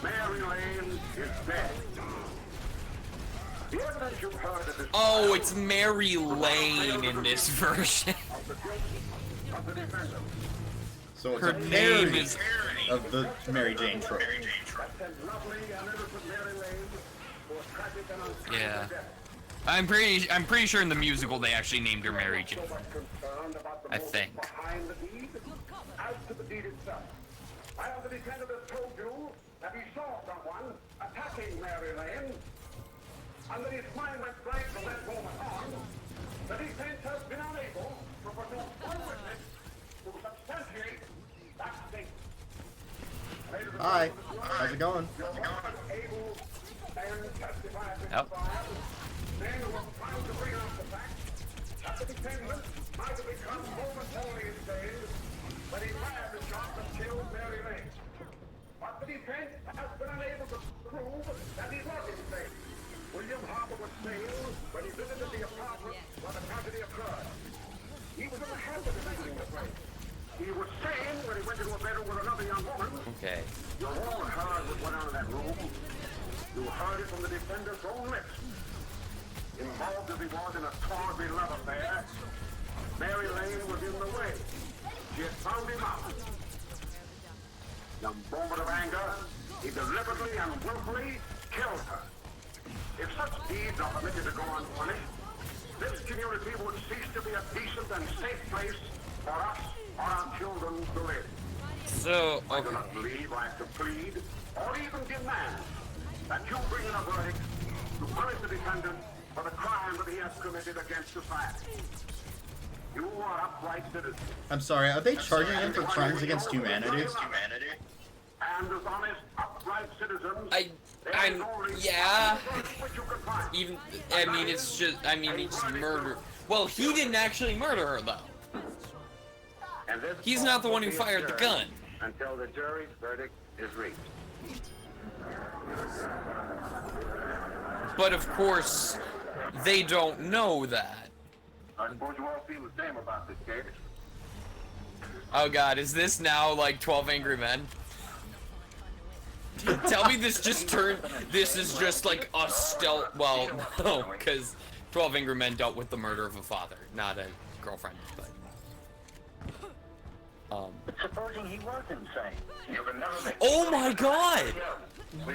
C: Mary Lane is dead. The evidence you've heard of this
A: Oh, it's Mary Lane in this version.
C: of the guilt of the defendant.
B: So it's
A: Her
B: a
A: name
B: parody
A: is-
B: of the Mary Jane trope.
C: That sent lovely and innocent Mary Lane to a tragic and unspeakable
A: Yeah.
C: death.
A: I'm pretty sure in the musical they actually named her Mary Jane.
C: So much concerned about the
A: I
C: motive
A: think.
C: behind the deed as to the deed itself. While the defendant has told you that he saw someone attacking Mary Lane, and that his mind went blank from that moment on, the defense has been unable to produce one witness to substantiate that statement. Ladies and
B: Hi,
C: gentlemen,
B: how's it going?
C: your Honor is able to stand and testify at this
A: Yep.
C: trial. Men who are proud to bring out the facts the defendant might have become momentarily insane when he fired the shot that killed Mary Lane. But the defense has been unable to prove that he was insane. William Harper was sane when he visited the apartment where the tragedy occurred. He was in the habit of visiting the place. He was sane when he went into a bedroom with another young woman.
A: Okay.
C: You all heard what went on in that room. You heard it from the defender's own lips. Involved as he was in a tawdry love affair, Mary Lane was in the way. She had found him out. In a moment of anger, he deliberately and willfully killed her. If such deeds are permitted to go unpunished, this community would cease to be a decent and safe place for us or our children to live.
A: So,
C: I do
A: okay.
C: not believe I have to plead or even demand that you bring in a verdict to punish the defendant for the crime that he has committed against society. You are upright citizens.
B: I'm sorry, are they charging him for crimes against humanity?
C: And as honest, upright citizens,
A: I'm, yeah. Even, I mean, it's just, I mean, it's murder. Well, he didn't actually murder her, though. He's not the one who fired the gun.
C: Until the jury's verdict is reached.
A: But of course, they don't know that.
C: I suppose you all feel the same about this case.
A: Oh god, is this now like 12 Angry Men? Tell me this is just like a stealth, well, no, because 12 Angry Men dealt with the murder of a father, not a girlfriend, but...
E: But supposing he was insane, you can never make...
A: Oh my god!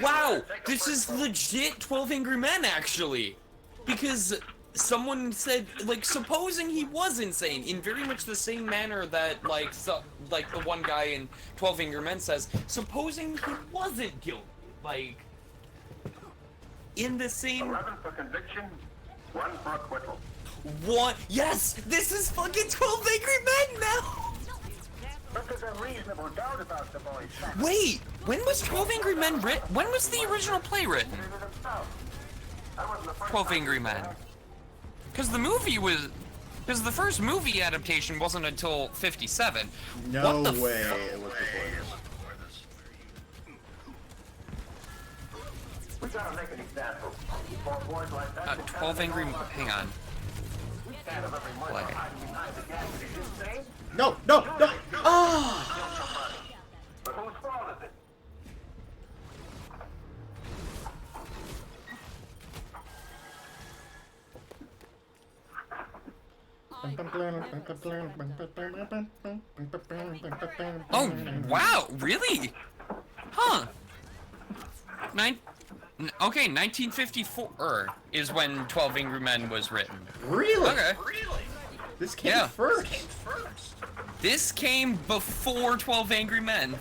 A: Wow, this is legit 12 Angry Men, actually! Because someone said, like, supposing he was insane, in very much the same manner that, like, like the one guy in 12 Angry Men says, supposing he wasn't guilty, like, in the same...
C: 11 for conviction, 1 for acquittal.
A: What? Yes! This is fucking 12 Angry Men now!
E: But there's a reasonable doubt about the boy's fact.
A: Wait! When was 12 Angry Men written? When was the original play written? 12 Angry Men. Because the movie was... Because the first movie adaptation wasn't until 57.
B: No
A: what the
B: way it was before this.
E: We gotta make an example. For boys like that,
A: 12 Angry... Hang on. Play.
B: No, no, no! Oh!
C: But whose fault is it?
A: Oh, wow, really? Huh. Okay, 1954 is when 12 Angry Men was written.
B: Really?
A: Okay.
B: This came first.
A: This came before 12 Angry Men.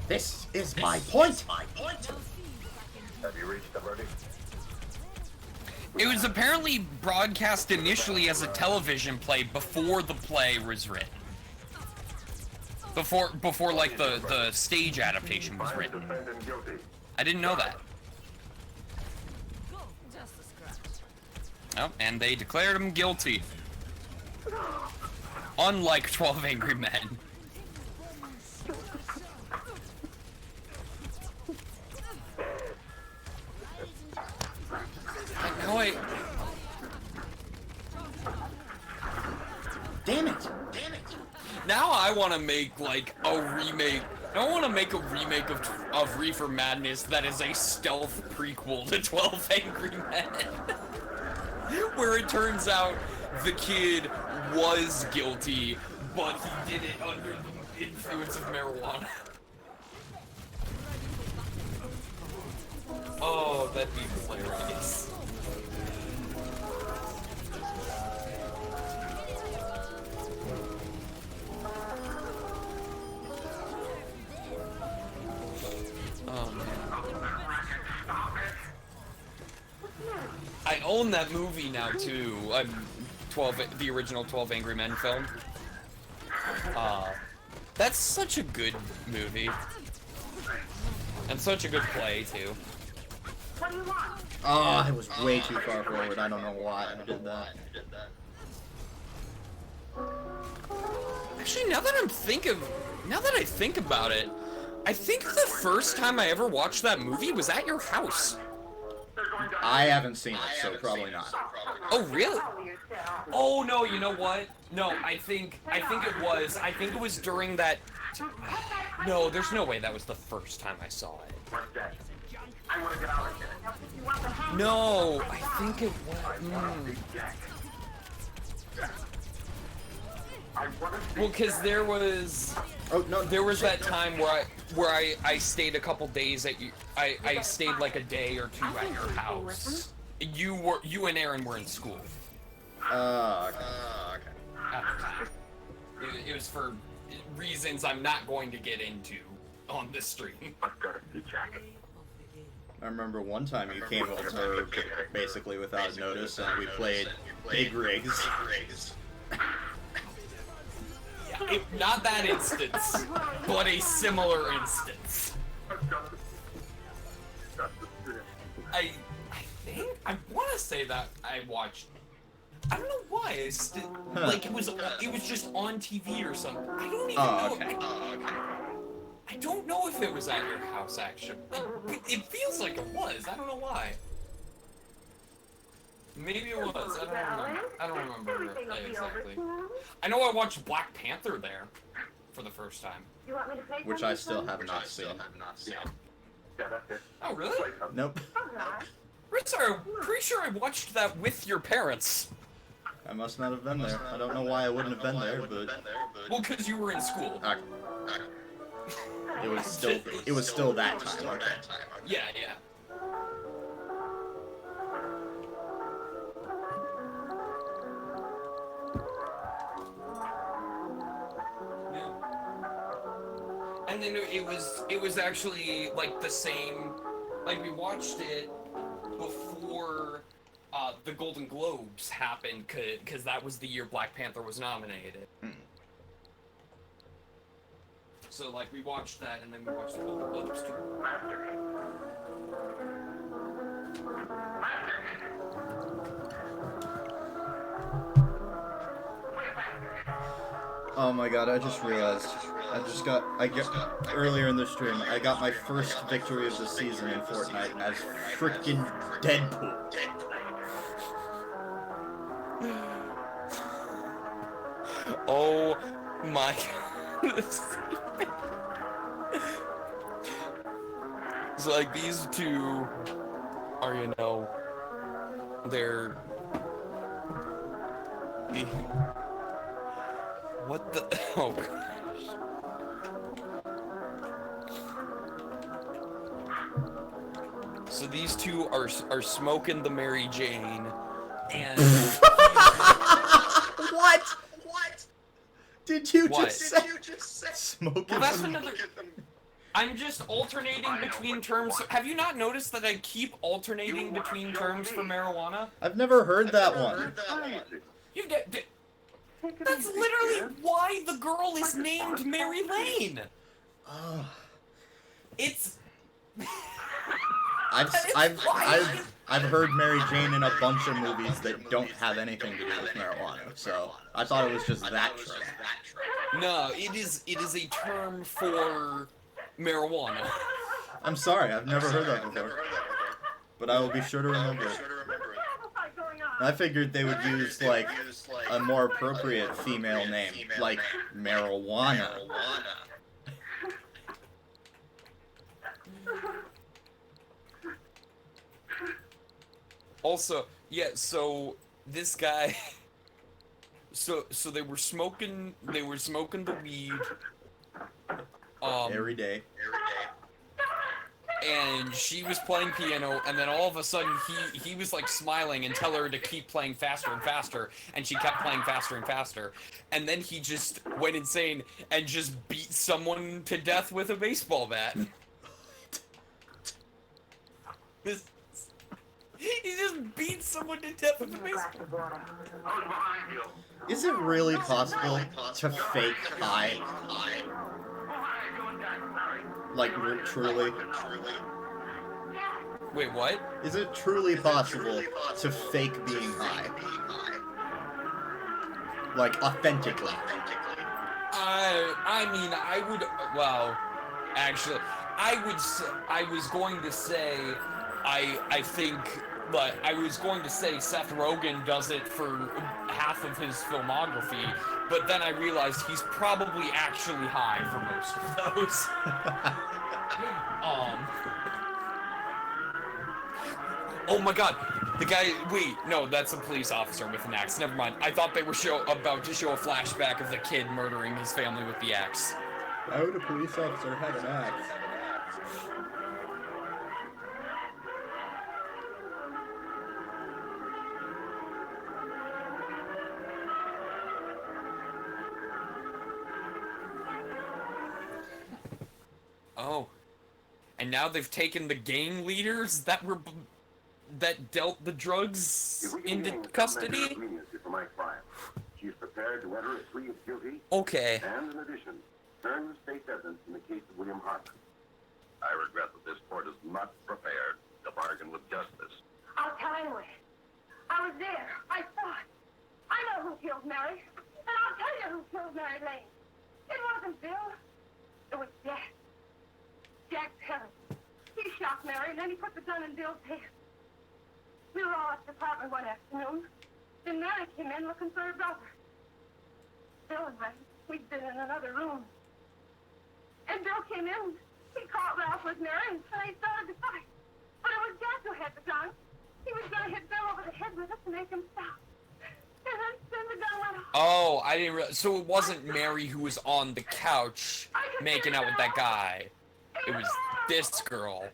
B: This is my point.
C: Have you reached the verdict?
A: It was apparently broadcast initially as a television play before the play was written. Before like the stage adaptation was written. I didn't know that. Oh, and they declared him guilty. Unlike 12 Angry Men. No, wait.
B: Damn it!
A: Now I want to make like a remake. I want to make a remake of Reefer Madness that is a stealth prequel to 12 Angry Men. Where it turns out the kid was guilty, but he did it under the influence of marijuana. Oh, that'd be hilarious. Oh man. I own that movie now too. The original 12 Angry Men film. That's such a good movie. And such a good play, too.
G: What do you want?
B: Oh, I was way too far forward. I don't know why I did that.
A: Actually, now that I think about it, I think the first time I ever watched that movie was at your house.
B: I haven't seen it, so probably not.
A: Oh, really? Oh, no, you know what? No, I think it was during that... No, there's no way that was the first time I saw it. No, I think it was... Well, because there was...
B: Oh, no.
A: There was that time where I stayed a couple days at you. I stayed like a day or two at your house. You and Aaron were in school.
B: Okay.
A: It was for reasons I'm not going to get into on this stream.
B: I remember one time you came over basically without notice, and we played Big Rigs.
A: Not that instance, but a similar instance. I want to say that I watched. I don't know why. Like it was just on TV or something. I don't even know.
B: Okay.
A: I don't know if it was at your house actually. It feels like it was. I don't know why. Maybe it was. I don't remember exactly. I know I watched Black Panther there for the first time.
B: Which I still have not seen.
A: Oh, really?
B: Nope.
A: Pretty sure I watched that with your parents.
B: I must not have been there. I don't know why I wouldn't have been there, but...
A: Well, because you were in school.
B: It was still that time. Okay.
A: Yeah, yeah. And then it was actually like the same, like we watched it before the Golden Globes happened, because that was the year Black Panther was nominated. So like we watched that, and then we watched the Golden Globes too.
B: Oh my god, I just realized. Earlier in the stream, I got my first victory of the season in Fortnite as frickin' Deadpool.
A: Oh my god. It's like these two are, you know, they're... What the... Oh gosh. So these two are smoking the Mary Jane, and...
B: What? Did you
A: What?
B: just say? Smoking
A: Well, that's
B: them.
A: another... I'm just alternating between terms. Have you not noticed that I keep alternating between terms for marijuana?
B: I've never heard that one.
A: You get... That's literally why the girl is named Mary Lane. It's...
B: I've heard Mary Jane in a bunch of movies that don't have anything to do with marijuana, so I thought it was just that term.
A: No, it is a term for marijuana.
B: I'm sorry, I've never heard that before. But I will be sure to remember it. I figured they would use, like, a more appropriate female name, like marijuana.
A: Also, yeah, so this guy so they were smoking the weed
B: Every day.
A: and she was playing piano, and then all of a sudden he was like smiling and tell her to keep playing faster and faster, and she kept playing faster and faster, and then he just went insane and just beat someone to death with a baseball bat. He just beats someone to death with a baseball.
C: Glass of water.
D: I was behind you.
B: Is it really possible to fake high?
D: Why are you doing that, Larry?
B: Like, truly?
A: Wait, what?
B: Is it truly possible to fake being high? Like, authentically?
A: I mean, I would, well, actually, I was going to say, I think, but I was going to say Seth Rogen does it for half of his filmography, but then I realized he's probably actually high for most of those. Oh my god, the guy, wait, no, that's a police officer with an axe, never mind. I thought they were about to show a flashback of the kid murdering his family with the axe.
B: Why would a police officer have an axe?
A: Oh. And now they've taken the gang leaders that dealt the drugs into custody?
D: For my client. She is prepared to enter a plea of guilty.
A: Okay.
D: And in addition, turn the state's evidence in the case of William Harper. I regret that this court is not prepared to bargain with justice.
G: I'll tell anyway. I was there. I saw it. I know who killed Mary. And I'll tell you who killed Mary Lane. It wasn't Bill. It was Jack. Jack Perry. He shot Mary and then he put the gun in Bill's hand. We were all at the apartment one afternoon. Then Mary came in looking for her brother. Bill and I, we'd been in another room. And Bill came in. He caught Ralph with Mary and they started to fight. But it was Jack who had the gun. He was going to hit Bill over the head with it to make him stop. And then the gun went off.
A: Oh, I didn't realize. So it wasn't Mary who was on the couch making out with that guy. It was this girl.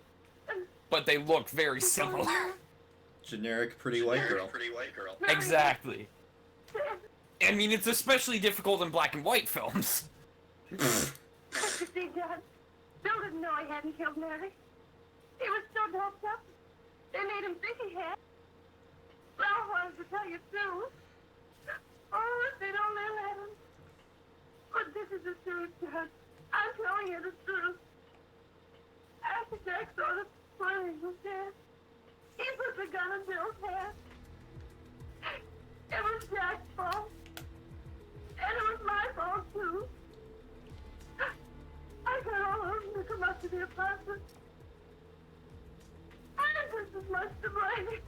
A: But they look very similar.
B: Generic pretty white girl.
A: Exactly. I mean, it's especially difficult in black and white films.
G: What you see, Dad? Bill didn't know he hadn't killed Mary. He was so doped up. They made him think he had. Ralph wanted to tell you, too. Oh, if they don't let him. But this is the truth, Dad. I'm telling you the truth. After Jack saw the fire he was dead, he put the gun in Bill's hand. It was Jack's fault. And it was my fault, too. I got all of them to come up to the apartment. I'm just as much to blame.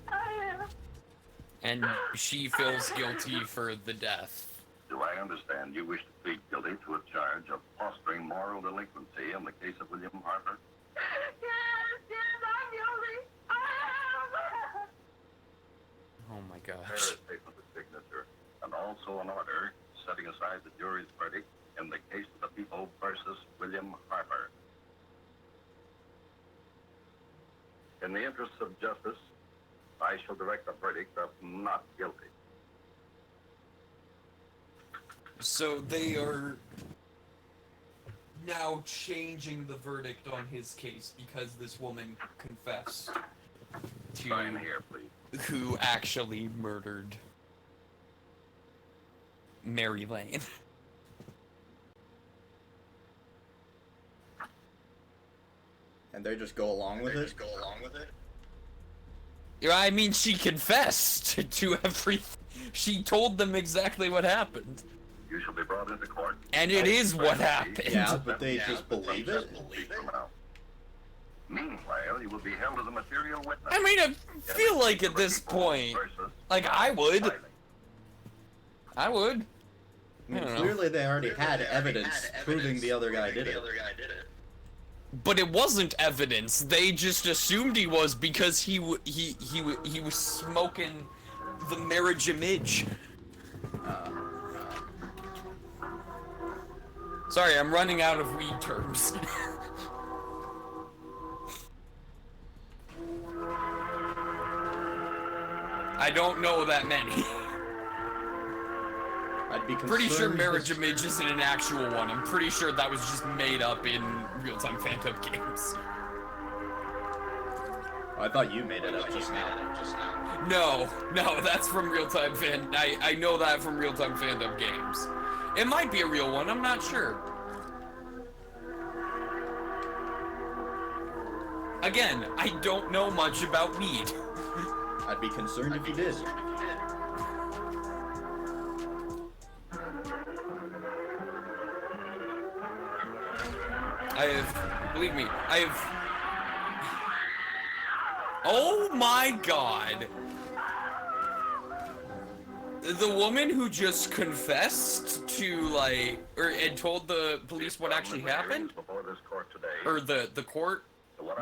G: I am.
A: And she feels guilty for the death.
D: Do I understand you wish to plead guilty to a charge of fostering moral delinquency in the case of William Harper?
G: Yes, I'm guilty. I am.
A: Oh my
D: Prepare a
A: gosh.
D: statement of signature, and also an order setting aside the jury's verdict in the case of the people versus William Harper. In the interests of justice, I shall direct a verdict of not guilty.
A: So they are now changing the verdict on his case because this woman confessed
D: Sign
A: to
D: here, please.
A: who actually murdered Mary Lane.
B: And they just go along with it?
A: Yeah, I mean, she confessed to everything. She told them exactly what happened.
D: You shall be brought into court.
A: And it is what happened.
B: Yeah, but they just believe it?
D: Meanwhile, you will be held as a material witness.
A: I mean, I feel like at this point, like, I would. I would.
B: I mean,
A: I don't know.
B: clearly they already had evidence proving the other guy did it.
A: But it wasn't evidence. They just assumed he was because he was smoking the marriage image. Sorry, I'm running out of weed terms. I don't know that many.
B: I'd be
A: Pretty sure
B: concerned
A: marriage
B: if-
A: image isn't an actual one. I'm pretty sure that was just made up in real-time Phantom games.
B: I thought you made it up just now.
A: No, that's from Real-Time Fan. I know that from Real-Time Fandom games. It might be a real one, I'm not sure. Again, I don't know much about weed.
B: I'd be concerned if you did.
A: Believe me, oh my god. The woman who just confessed to, like, and told the police what actually happened? Or the court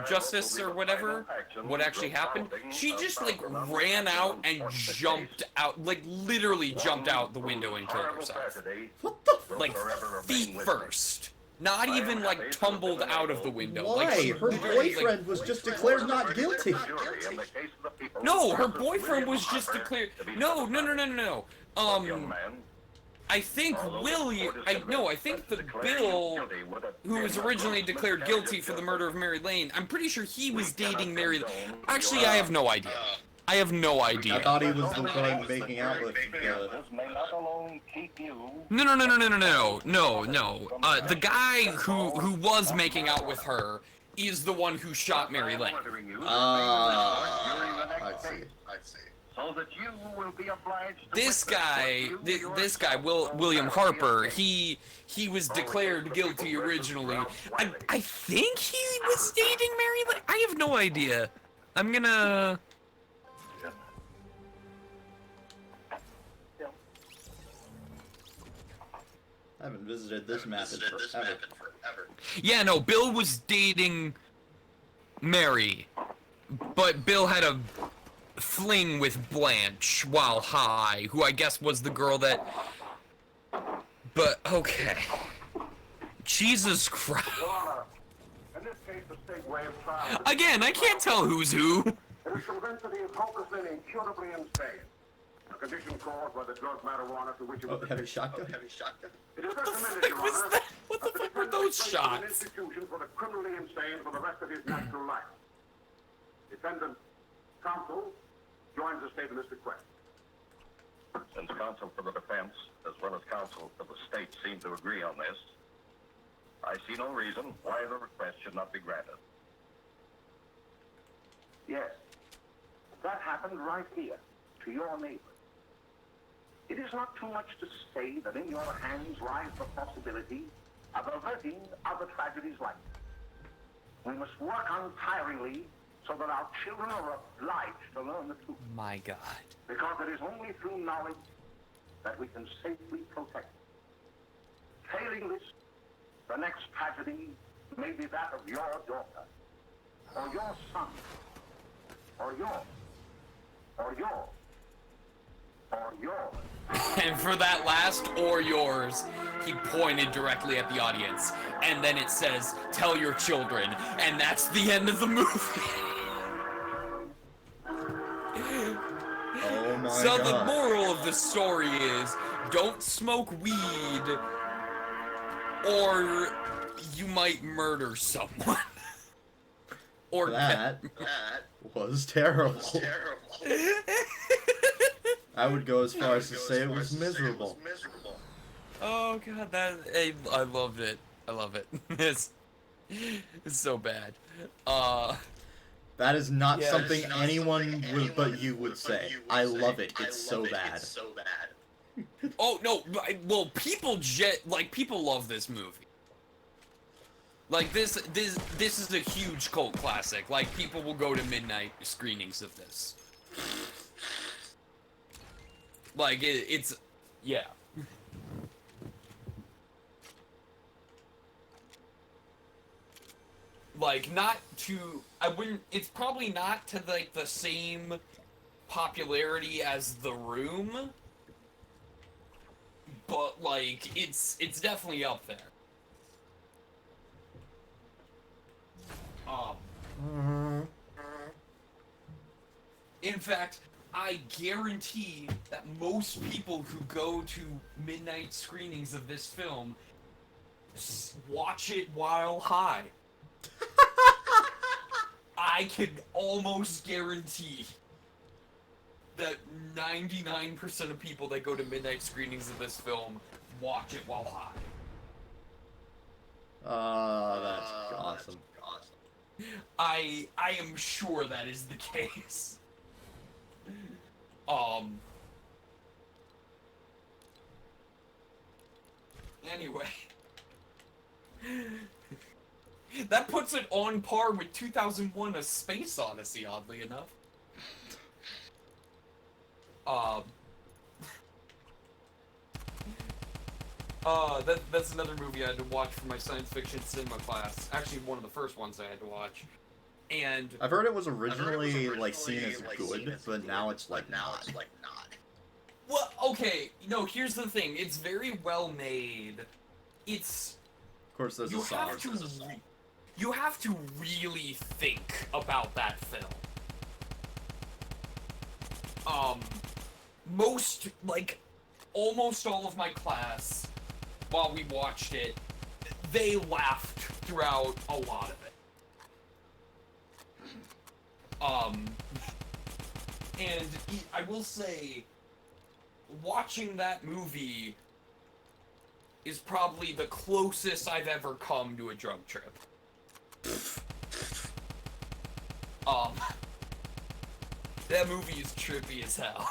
A: justice or whatever, what actually happened? She just, like, ran out and jumped out, like, literally jumped out the window and killed herself.
B: What the
A: Like, feet first. Not even, like, tumbled out of the window.
B: Why?
A: Like,
B: Her boyfriend was just declared not guilty.
A: No, her boyfriend was just declared. No. I think I think the Bill, who was originally declared guilty for the murder of Mary Lane, I'm pretty sure he was dating Mary. Actually, I have no idea. I
B: I thought he was the one making out with
A: No. The guy who was making out with her is the one who shot Mary Lane.
B: I see.
D: So that you will be obliged to
A: This guy, William Harper, he was declared guilty originally. I think he was dating Mary Lane. I have no idea. I'm gonna.
B: I haven't visited this map in forever.
A: Yeah, no, Bill was dating Mary, but Bill had a fling with Blanche while high, who I guess was the girl that... But, okay. Jesus Christ. Again, I can't tell who's who.
C: It is convinced that he is hopelessly and incurably insane. A condition caused by the drug marijuana to which it was
B: heavy shotgun?
C: It is recommended, Your Honor,
A: What the fuck were those
C: an
A: shots?
C: institution for the criminally insane for the rest of his natural life. Defendant counsel joins the state in this request.
D: Since counsel for the defense, as well as counsel for the state, seem to agree on this, I see no reason why the request should not be granted.
C: Yes, that happened right here, to your neighbor. It is not too much to say that in your hands lies the possibility of averting other tragedies like this. We must work untiringly so that our children are obliged to learn the truth.
A: My God.
C: Because it is only through knowledge that we can safely protect. Failing this, the next tragedy may be that of your daughter, or your son, or yours, or yours, or yours.
A: And for that last, or yours, he pointed directly at the audience. And then it says, tell your children. And that's the end of the movie.
B: Oh my
A: So
B: god.
A: the moral of the story is, don't smoke weed, or you might murder someone. Or
B: That was terrible. I would go as far as to say it was miserable.
A: Oh god, I loved it. I love it. It's so bad.
B: That is not
A: Yeah.
B: something anyone would, but you would say. I love it. It's so bad.
A: Oh no, well people people love this movie. Like this is a huge cult classic. Like people will go to midnight screenings of this. Like it's yeah. Like it's probably not to like the same popularity as The Room, but like it's definitely up there. In fact, I guarantee that most people who go to midnight screenings of this film watch it while high. I can almost guarantee that 99% of people that go to midnight screenings of this film watch it while high.
B: That's awesome.
A: I am sure that is the case. Anyway. That puts it on par with 2001: A Space Odyssey, oddly enough. That's another movie I had to watch for my science fiction cinema class. Actually, one of the first ones I had to watch. And
B: I've heard it was originally like seen as good, but now it's like not.
A: Well, okay, no, here's the thing. It's very well made. It's...
B: Of course, there's a song.
A: You have to really think about that film. Almost all of my class, while we watched it, they laughed throughout a lot of it. And I will say, watching that movie is probably the closest I've ever come to a drug trip. That movie is trippy as hell.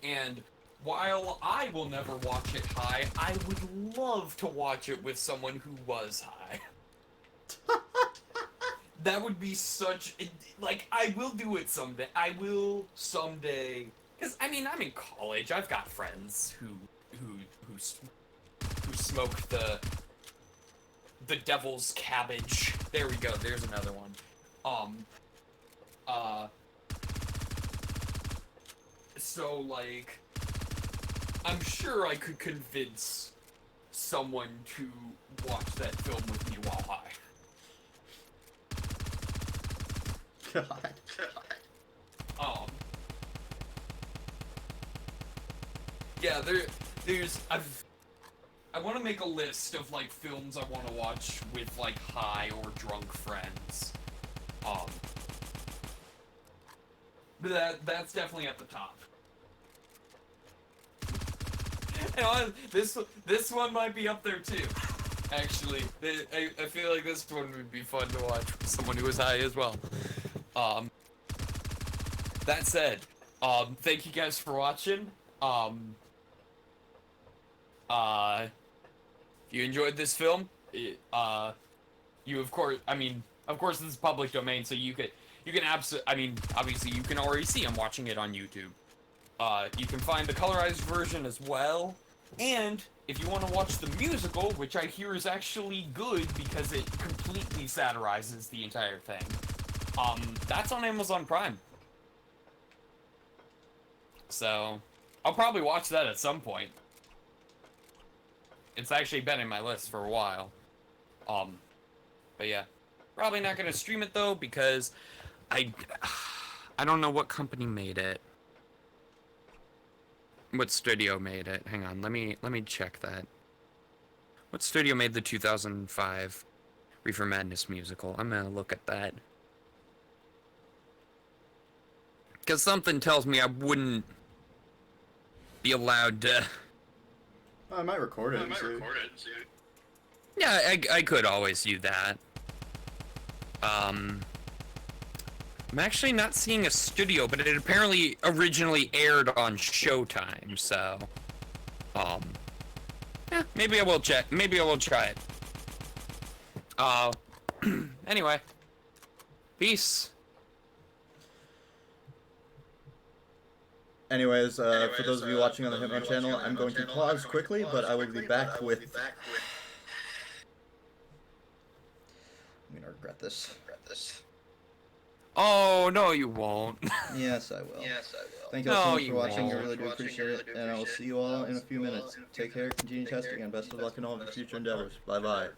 A: And while I will never watch it high, I would love to watch it with someone who was high. That would be such... Like, I will do it someday. I will someday... Because, I mean, I'm in college. I've got friends who smoke the devil's cabbage. There we go. There's another one. So, like, I'm sure I could convince someone to watch that film with me while high.
B: God.
A: Yeah, I want to make a list of, like, films I want to watch with, like, high or drunk friends. But that's definitely at the top. You know, this one might be up there too. Actually, I feel like this one would be fun to watch with someone who is high as well. That said, thank you guys for watching. If you enjoyed this film, you of course this is public domain, so you can obviously you can already see I'm watching it on YouTube. You can find the colorized version as well, and if you want to watch the musical, which I hear is actually good because it completely satirizes the entire thing, that's on Amazon Prime. So, I'll probably watch that at some point. It's actually been in my list for a while. But yeah. Probably not gonna stream it though, because I don't know what company made it. What studio made it? Hang on, let me check that. What studio made the 2005 Reefer Madness musical? I'm gonna look at that. Because something tells me I wouldn't be allowed to...
B: I might record it.
A: Yeah, I could always do that. I'm actually not seeing a studio, but it apparently originally aired on Showtime, so... yeah, maybe I will check. Maybe I will try it. Anyway. Peace.
B: Anyways, for those of you watching on the Hitman channel, I'm going to pause quickly, but I will be back with... I'm gonna regret this.
A: Oh, no you won't.
B: Yes, I will. Thank you all so much for watching, I really do appreciate it, and I will see you all in a few minutes. Take care, continue testing, and best of luck in all of your future endeavors. Bye-bye.